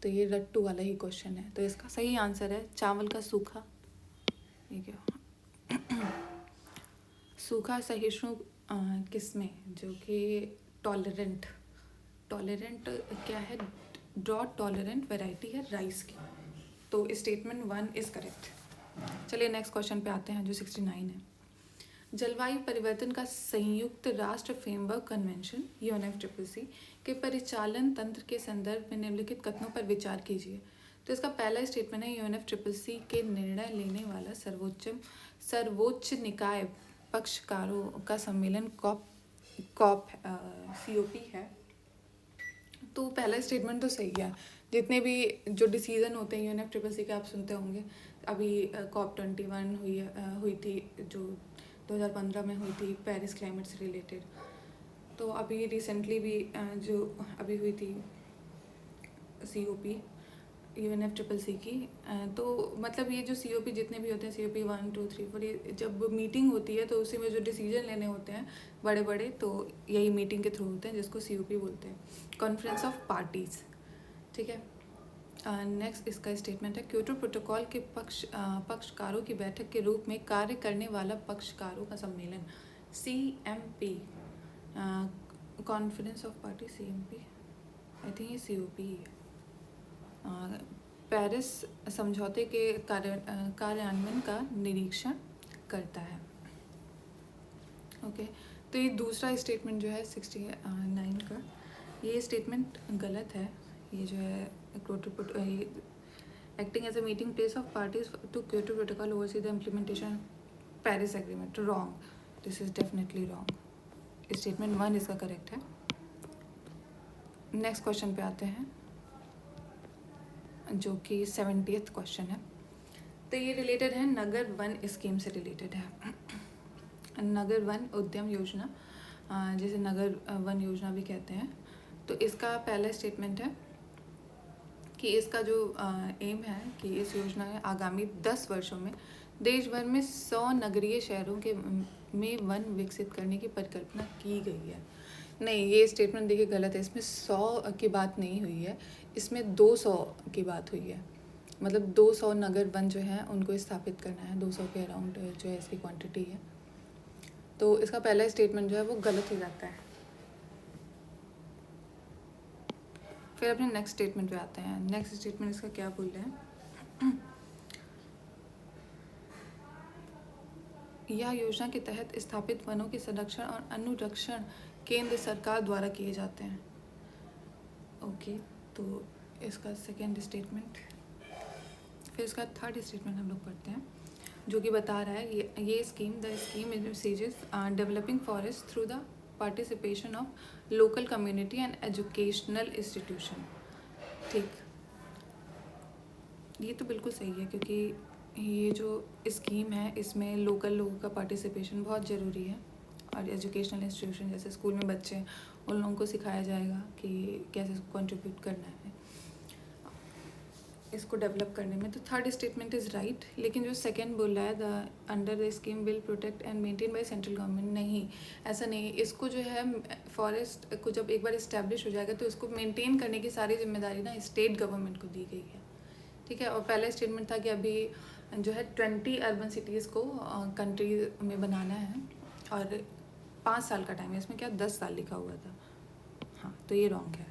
तो ये रट्टू वाला ही क्वेश्चन है। तो इसका सही आंसर है चावल का सूखा। ये क्या सूखा सहिष्णु किस्में जो कि टॉलरेंट क्या है, ड्रॉट टॉलरेंट वैरायटी है राइस की। तो स्टेटमेंट 1 इज करेक्ट। चलिए नेक्स्ट क्वेश्चन पे आते हैं जो 69 है। जलवायु परिवर्तन का संयुक्त राष्ट्र फ्रेमवर्क कन्वेंशन UNFCCC के परिचालन तंत्र के संदर्भ में निम्नलिखित कथनों पर विचार कीजिए। तो इसका पहला स्टेटमेंट है UNFCCC के निर्णय लेने वाला सर्वोच्च निकाय पक्षकारों का सम्मेलन COP है। तो पहला स्टेटमेंट तो सही है। जितने भी जो डिसीजन होते हैं UNFCCC के आप सुनते होंगे, अभी COP21 हुई थी जो 2015 में हुई थी पेरिस क्लाइमेट से रिलेटेड। तो अभी रिसेंटली भी जो अभी हुई थी COP UNFCCC की, तो मतलब ये जो COP जितने भी होते हैं, COP 1, 2, 3, 4, ये जब मीटिंग होती है तो उसी में जो डिसीजन लेने होते हैं बड़े बड़े, तो यही मीटिंग के थ्रू होते हैं, जिसको COP बोलते हैं, कॉन्फ्रेंस ऑफ पार्टीज़। ठीक है। नेक्स्ट इसका स्टेटमेंट है क्योटो प्रोटोकॉल के पक्षकारों की बैठक के रूप में कार्य करने वाला पक्षकारों का सम्मेलन CMP, conference of party CMP, I think ये COP ही है। पेरिस समझौते के कार्यान्वयन का निरीक्षण करता है। ओके, तो ये दूसरा स्टेटमेंट जो है 69 का, ये स्टेटमेंट गलत है। ये जो है acting as a meeting place of parties to Kyoto Protocol oversee the implementation Paris agreement, wrong, this is definitely wrong. Statement 1 इसका करेक्ट है। नेक्स्ट क्वेश्चन पे आते हैं जो कि 70th क्वेश्चन है। तो ये रिलेटेड है नगर वन स्कीम से रिलेटेड है। नगर वन उद्यम योजना, जिसे नगर वन योजना भी कहते हैं। तो इसका पहला स्टेटमेंट है कि इसका जो एम है कि इस योजना में आगामी 10 वर्षों में देश भर में 100 नगरीय शहरों के में वन विकसित करने की परिकल्पना की गई है। नहीं, ये स्टेटमेंट देखिए गलत है। इसमें 100 की बात नहीं हुई है, इसमें 200 की बात हुई है। मतलब 200 नगर वन जो है उनको स्थापित करना है, 200 के अराउंड जो है इसकी क्वांटिटी है। तो इसका पहला स्टेटमेंट जो है वो गलत हो जाता है। फिर अपने नेक्स्ट स्टेटमेंट पे आते हैं। नेक्स्ट स्टेटमेंट इसका क्या बोल रहे हैं, यह योजना के तहत स्थापित वनों के संरक्षण और अनुरक्षण केंद्र सरकार द्वारा किए जाते हैं। ओके, तो इसका सेकेंड स्टेटमेंट, फिर इसका थर्ड स्टेटमेंट हम लोग पढ़ते हैं जो कि बता रहा है ये scheme envisages developing forest through the participation of local community and educational institution. ठीक, ये तो बिल्कुल सही है क्योंकि ये जो स्कीम है इसमें लोकल लोगों का पार्टिसिपेशन बहुत ज़रूरी है, और एजुकेशनल इंस्टीट्यूशन जैसे स्कूल में बच्चे हैं उन लोगों को सिखाया जाएगा कि कैसे कंट्रीब्यूट करना है इसको डेवलप करने में। तो थर्ड स्टेटमेंट इज़ राइट। लेकिन जो सेकंड बोल रहा है the under the scheme will protect and maintain by central government, नहीं, ऐसा नहीं है। इसको जो है फॉरेस्ट को जब एक बार इस्टेब्लिश हो जाएगा तो इसको मेंटेन करने की सारी जिम्मेदारी ना स्टेट गवर्नमेंट को दी गई है, ठीक है। और पहला स्टेटमेंट था कि अभी जो है 20 अर्बन सिटीज़ को कंट्री में बनाना है और 5 साल का टाइम है, इसमें क्या 10 साल लिखा हुआ था, हाँ, तो ये रॉन्ग है।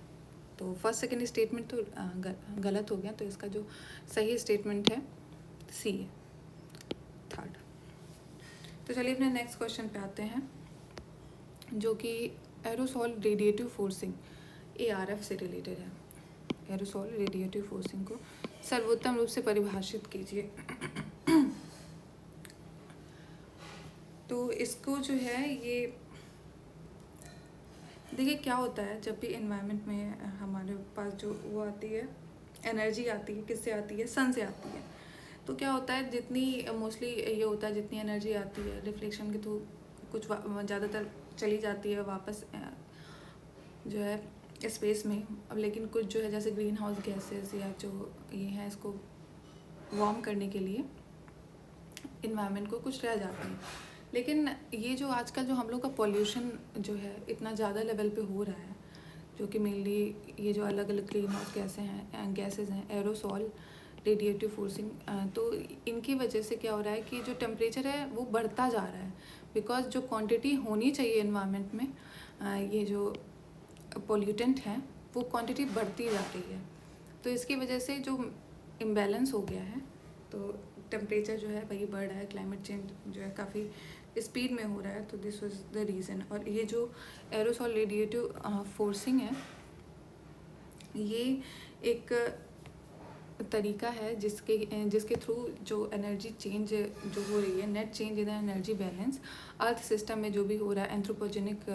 तो फर्स्ट सेकेंड स्टेटमेंट तो गलत हो गया, तो इसका जो सही स्टेटमेंट है सी है, थर्ड। तो चलिए अपने नेक्स्ट क्वेश्चन पे आते हैं, जो कि एरोसॉल रेडिएटिव फोर्सिंग ARF से रिलेटेड है। एरोसॉल रेडिएटिव फोर्सिंग को सर्वोत्तम रूप से परिभाषित कीजिए। तो इसको जो है ये देखिए क्या होता है, जब भी एनवायरनमेंट में हमारे पास जो वो आती है एनर्जी आती है, किससे आती है, सन से आती है। तो क्या होता है, जितनी मोस्टली ये होता है जितनी एनर्जी आती है रिफ्लेक्शन के थ्रू कुछ ज़्यादातर चली जाती है वापस जो है स्पेस में। अब लेकिन कुछ जो है जैसे ग्रीन हाउस गैसेस या जो ये है इसको वार्म करने के लिए इन्वायरमेंट को कुछ रह जाते हैं। लेकिन ये जो आजकल जो हम लोग का पॉल्यूशन जो है इतना ज़्यादा लेवल पे हो रहा है, जो कि मेनली ये जो अलग अलग ग्रीन हाउस गैसेस हैं एरोसॉल रेडिएटिव फोर्सिंग, तो इनकी वजह से क्या हो रहा है कि जो टेम्परेचर है वो बढ़ता जा रहा है, बिकॉज जो क्वांटिटी होनी चाहिए इन्वायरमेंट में ये जो पोल्यूटेंट हैं वो क्वांटिटी बढ़ती जा रही है। तो इसकी वजह से जो इम्बैलेंस हो गया है, तो टेम्परेचर जो है वही बढ़ रहा है, क्लाइमेट चेंज जो है काफ़ी स्पीड में हो रहा है। तो दिस वाज द रीज़न। और ये जो एरोसॉल रेडिएटिव फोर्सिंग है ये एक तरीका है जिसके थ्रू जो एनर्जी चेंज जो हो रही है, net change in energy balance earth system में जो भी हो रहा है एंथ्रोपोजेनिक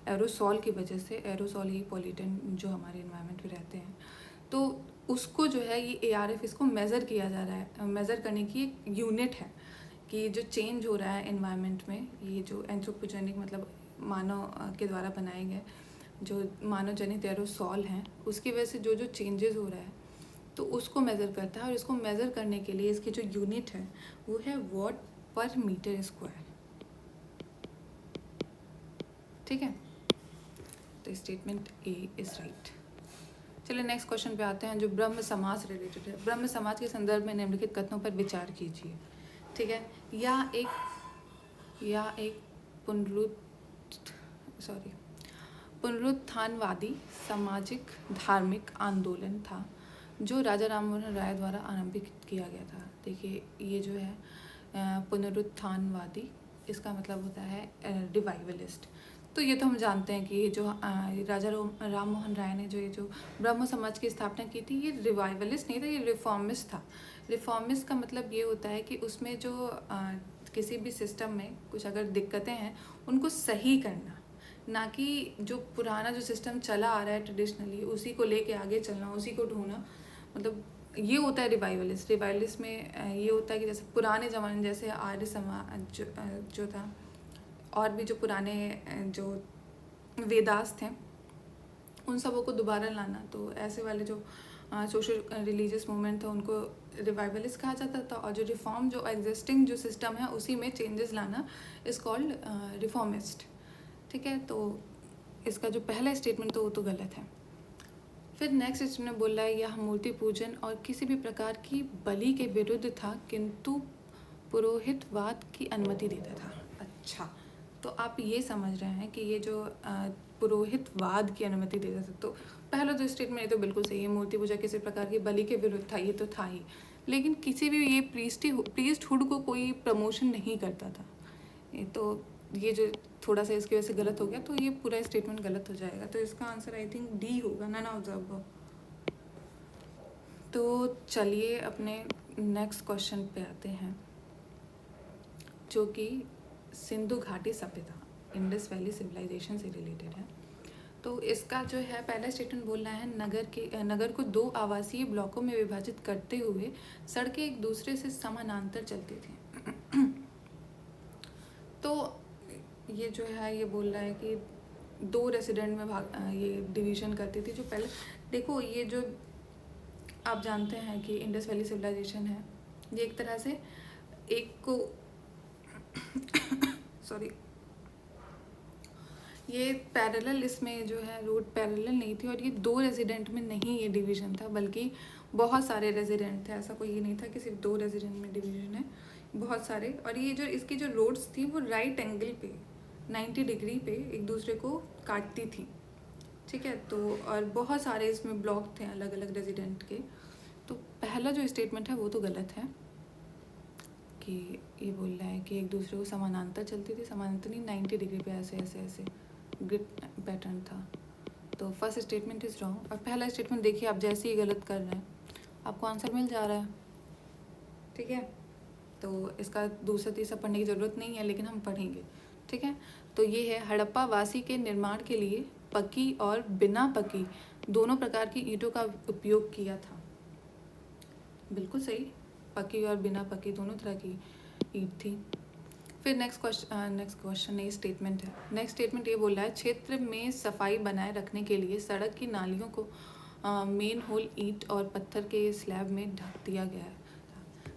एरोसॉल की वजह से, एरोसॉल ही पॉल्यूटेंट जो हमारे इन्वायरमेंट में रहते हैं, तो उसको जो है ये ARF इसको मेज़र किया जा रहा है, मेज़र करने की एक यूनिट है कि जो चेंज हो रहा है इन्वायरमेंट में, ये जो एंथ्रोपोजेनिक मतलब मानव के द्वारा बनाए गए जो मानव जनित एरोसॉल हैं उसकी वजह से जो जो चेंजेस हो रहा है तो उसको मेज़र करता है। और इसको मेज़र करने के लिए इसकी जो यूनिट है वो है वॉट पर मीटर स्क्वायर, ठीक है। तो स्टेटमेंट A इज़ राइट। चलिए नेक्स्ट क्वेश्चन पे आते हैं जो ब्रह्म समाज से रिलेटेड है। ब्रह्म समाज के संदर्भ में निम्नलिखित कथनों पर विचार कीजिए, ठीक है। या एक पुनरुत्थानवादी सामाजिक धार्मिक आंदोलन था जो राजा राममोहन राय द्वारा आरंभित किया गया था। देखिए ये जो है पुनरुत्थानवादी, इसका मतलब होता है रिवाइवलिस्ट। तो ये तो हम जानते हैं कि ये जो राजा राममोहन राय ने ये जो ब्रह्म समाज की स्थापना की थी, ये रिवाइवलिस्ट नहीं था, ये रिफॉर्मिस्ट था। रिफॉर्मिस्ट का मतलब ये होता है कि उसमें जो किसी भी सिस्टम में कुछ अगर दिक्कतें हैं उनको सही करना, ना कि जो पुराना जो सिस्टम चला आ रहा है ट्रेडिशनली उसी को लेके आगे चलना, उसी को ढूंढना, मतलब ये होता है रिवाइवलिस्ट। रिवाइवलिस्ट में ये होता है कि जैसे पुराने ज़माने जैसे आर्य समाज जो था और भी जो पुराने जो वेदास थे उन सबों को दोबारा लाना, तो ऐसे वाले जो सोशल रिलीजियस मूवमेंट था उनको रिवाइवलिस्ट कहा जाता था। और जो रिफॉर्म जो एग्जिस्टिंग जो सिस्टम है उसी में चेंजेस लाना इज़ कॉल्ड रिफॉर्मिस्ट, ठीक है। तो इसका जो पहला स्टेटमेंट तो वो तो गलत है। फिर नेक्स्ट स्टेटमेंट बोल रहा है यह मूर्ति पूजन और किसी भी प्रकार की बलि के विरुद्ध था किंतु पुरोहितवाद की अनुमति देता था। अच्छा, तो आप ये समझ रहे हैं कि ये जो पुरोहितवाद की अनुमति देता था, तो पहला तो स्टेटमेंट ये तो बिल्कुल सही है, मूर्ति पूजा किसी प्रकार की बलि के विरुद्ध था, ये तो था ही। लेकिन किसी भी ये प्रीस्टहुड को कोई प्रमोशन नहीं करता था, ये तो ये जो थोड़ा सा इसकी वजह से गलत हो गया, तो ये पूरा स्टेटमेंट गलत हो जाएगा। तो इसका आंसर आई थिंक D होगा, नन ऑफ द अबव। तो चलिए अपने नेक्स्ट क्वेश्चन पे आते हैं जो कि सिंधु घाटी सभ्यता इंडस वैली सिविलाइजेशन से रिलेटेड है। तो इसका जो है पहला स्टेटमेंट बोलना है, नगर को 2 आवासीय ब्लॉकों में विभाजित करते हुए सड़कें एक दूसरे से समानांतर चलती थी। तो ये जो है ये बोल रहा है कि 2 रेसिडेंट में ये डिवीज़न करती थी। जो पहले देखो, ये जो आप जानते हैं कि इंडस वैली सिविलाइजेशन है, ये एक तरह से एक को सॉरी, ये पैरेलल, इसमें जो है रोड पैरेलल नहीं थी, और ये 2 रेजिडेंट में नहीं ये डिवीज़न था, बल्कि बहुत सारे रेजिडेंट थे। ऐसा कोई ये नहीं था कि सिर्फ 2 रेजिडेंट में डिवीज़न है, बहुत सारे। और ये जो इसकी जो रोड्स थी वो राइट एंगल पे 90 डिग्री पे एक दूसरे को काटती थी, ठीक है। तो और बहुत सारे इसमें ब्लॉक थे अलग अलग रेजिडेंट के। तो पहला जो स्टेटमेंट है वो तो गलत है, कि ये बोल रहा है कि एक दूसरे को समानांतर चलती थी, समानांतर नहीं, 90 डिग्री पे ऐसे ऐसे ऐसे ग्रिड पैटर्न था। तो फर्स्ट स्टेटमेंट इज़ रॉन्ग। और पहला स्टेटमेंट देखिए, आप जैसे ही गलत कर रहे हैं आपको आंसर मिल जा रहा है, ठीक है। तो इसका दूसरा तीसरा पढ़ने की ज़रूरत नहीं है, लेकिन हम पढ़ेंगे, ठीक है। तो ये है, हड़प्पा वासी के निर्माण के लिए पक्की और बिना पक्की दोनों प्रकार की ईंटों का उपयोग किया था। बिल्कुल सही, पक्की और बिना पक्की दोनों तरह की ईंट थी। फिर नेक्स्ट क्वेश्चन ये स्टेटमेंट है। नेक्स्ट स्टेटमेंट ये बोल रहा है, क्षेत्र में सफाई बनाए रखने के लिए सड़क की नालियों को मेन होल ईंट और पत्थर के स्लैब में ढक दिया गया है।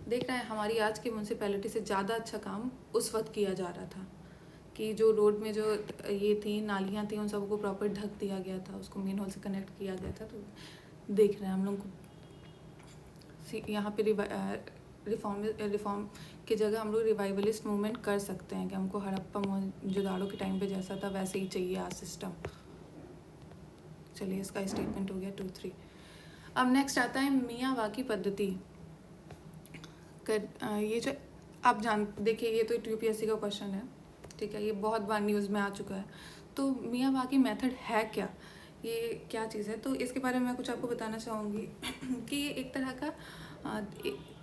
देख रहे हैं, हमारी आज की म्यूनसिपैलिटी से ज़्यादा अच्छा काम उस वक्त किया जा रहा था, कि जो रोड में जो ये थी नालियाँ थी उन सबको प्रॉपर ढक दिया गया था, उसको मेन होल से कनेक्ट किया गया था। तो देख रहे हैं हम लोग को यहाँ पे रिफॉर्म की जगह हम लोग रिवाइवलिस्ट मूवमेंट कर सकते हैं, कि हमको हड़प्पा मोहनजोदाड़ो के टाइम पे जैसा था वैसे ही चाहिए आज सिस्टम। चलिए, इसका स्टेटमेंट हो गया 2, 3। अब नेक्स्ट आता है मियावाकी पद्धति। ये जो आप देखिए, ये तो यूपीएससी का क्वेश्चन है, ठीक है, ये बहुत बार न्यूज़ में आ चुका है। तो मियावाकी मेथड है क्या, ये क्या चीज़ है, तो इसके बारे में मैं कुछ आपको बताना चाहूँगी। कि ये एक तरह का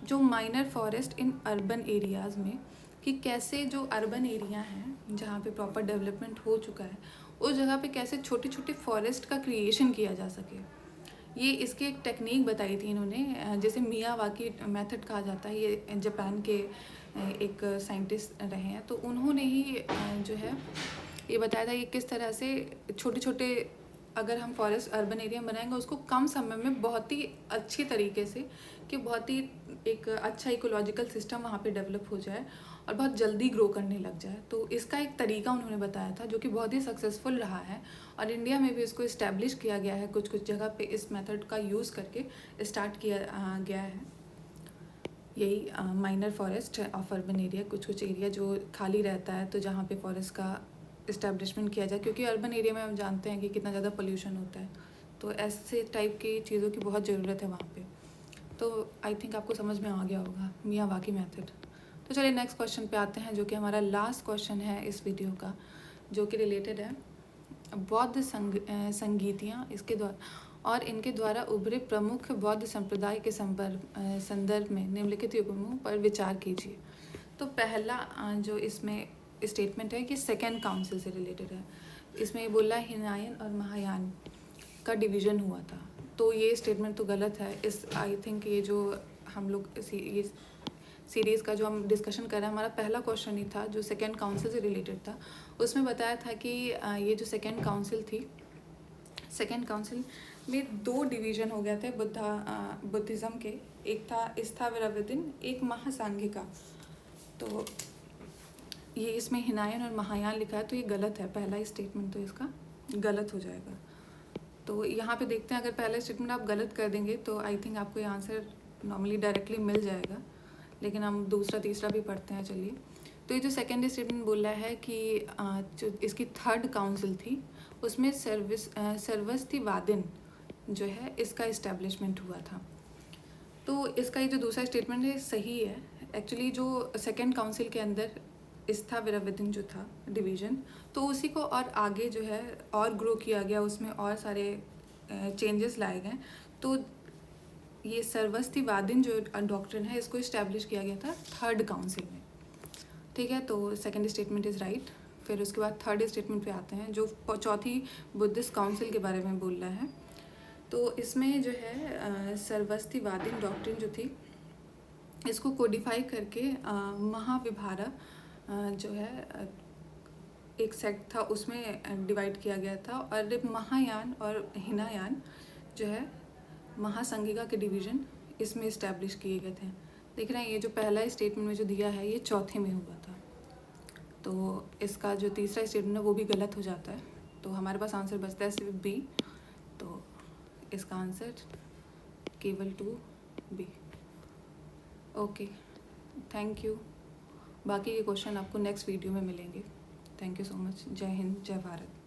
जो minor forest in urban areas में, कि कैसे जो अर्बन एरिया हैं जहाँ पे प्रॉपर डेवलपमेंट हो चुका है उस जगह पे कैसे छोटे छोटे फॉरेस्ट का क्रिएशन किया जा सके। ये इसकी एक टेक्निक बताई थी इन्होंने, जैसे मियावाकी मेथड कहा जाता है। ये जापान के एक साइंटिस्ट रहे हैं, तो उन्होंने ही जो है ये बताया था कि किस तरह से छोटे छोटे अगर हम फॉरेस्ट अर्बन एरिया बनाएंगे उसको कम समय में बहुत ही अच्छी तरीके से, कि बहुत ही एक अच्छा इकोलॉजिकल सिस्टम वहाँ पे डेवलप हो जाए और बहुत जल्दी ग्रो करने लग जाए। तो इसका एक तरीका उन्होंने बताया था, जो कि बहुत ही सक्सेसफुल रहा है, और इंडिया में भी इसको इस्टेब्लिश किया गया है। कुछ कुछ जगह पे इस मेथड का यूज़ करके स्टार्ट किया गया है। यही minor forest of urban area, कुछ कुछ एरिया जो खाली रहता है तो जहाँ पे फॉरेस्ट का इस्टेब्लिशमेंट किया जाए, क्योंकि अर्बन एरिया में हम जानते हैं कि कितना ज़्यादा पोल्यूशन होता है, तो ऐसे टाइप की चीज़ों की बहुत ज़रूरत है वहाँ पे। तो आई थिंक आपको समझ में आ गया होगा मियावाकी मेथड। तो चलिए नेक्स्ट क्वेश्चन पे आते हैं, जो कि हमारा लास्ट क्वेश्चन है इस वीडियो का, जो कि रिलेटेड है बौद्ध संगीतियाँ इसके द्वारा और इनके द्वारा उभरे प्रमुख बौद्ध संप्रदाय के संदर्भ में निम्नलिखित युग्मों पर विचार कीजिए। तो पहला जो इसमें स्टेटमेंट है कि सेकेंड काउंसिल से रिलेटेड है। इसमें ये बोला हिनायन और महायान का डिवीज़न हुआ था, तो ये स्टेटमेंट तो गलत है। इस आई थिंक ये जो हम लोग ये सीरीज़ का जो हम डिस्कशन कर रहे हैं, हमारा पहला क्वेश्चन ही था जो सेकेंड काउंसिल से रिलेटेड था। उसमें बताया था कि ये जो सेकेंड काउंसिल थी, सेकेंड काउंसिल में 2 डिवीज़न हो गए थे बुद्धिज़्म के। एक था स्थावरविदिन, एक महासांघिका। तो ये इसमें हिनायन और महायान लिखा है, तो ये गलत है। पहला स्टेटमेंट तो इसका गलत हो जाएगा। तो यहाँ पे देखते हैं, अगर पहला स्टेटमेंट आप गलत कर देंगे तो आई थिंक आपको ये आंसर नॉर्मली डायरेक्टली मिल जाएगा, लेकिन हम दूसरा तीसरा भी पढ़ते हैं। चलिए, तो ये जो सेकेंड स्टेटमेंट बोल रहा है कि जो इसकी थर्ड काउंसिल थी उसमें सर्वस्तिवादिन जो है इसका इस्टेब्लिशमेंट हुआ था। तो इसका ये जो दूसरा स्टेटमेंट है सही है। एक्चुअली जो सेकेंड काउंसिल के अंदर स्थावरविदिन जो था डिवीज़न, तो उसी को और आगे जो है और ग्रो किया गया, उसमें और सारे चेंजेस लाए गए। तो ये सर्वस्तिवादिन जो डॉक्ट्रिन है इसको इस्टेब्लिश किया गया था थर्ड काउंसिल में, ठीक है। तो सेकंड स्टेटमेंट इज़ राइट। फिर उसके बाद थर्ड स्टेटमेंट पे आते हैं जो चौथी बुद्धिस्ट काउंसिल के बारे में बोल रहा है। तो इसमें जो है सर्वस्तिवादी डॉक्ट्रिन जो थी इसको कोडिफाई करके महाविभारा जो है एक सेक्ट था उसमें डिवाइड किया गया था, और महायान और हिनायान जो है महासंघिका के डिवीज़न इसमें इस्टेब्लिश किए गए थे। देख रहे हैं ये जो पहला स्टेटमेंट में जो दिया है ये चौथे में हुआ था, तो इसका जो तीसरा स्टेटमेंट है वो भी गलत हो जाता है। तो हमारे पास आंसर बचता है सिर्फ बी, तो इसका आंसर केवल 2B। Okay, thank you. बाकी के क्वेश्चन आपको नेक्स्ट वीडियो में मिलेंगे। Thank you so much. जय हिंद, जय भारत।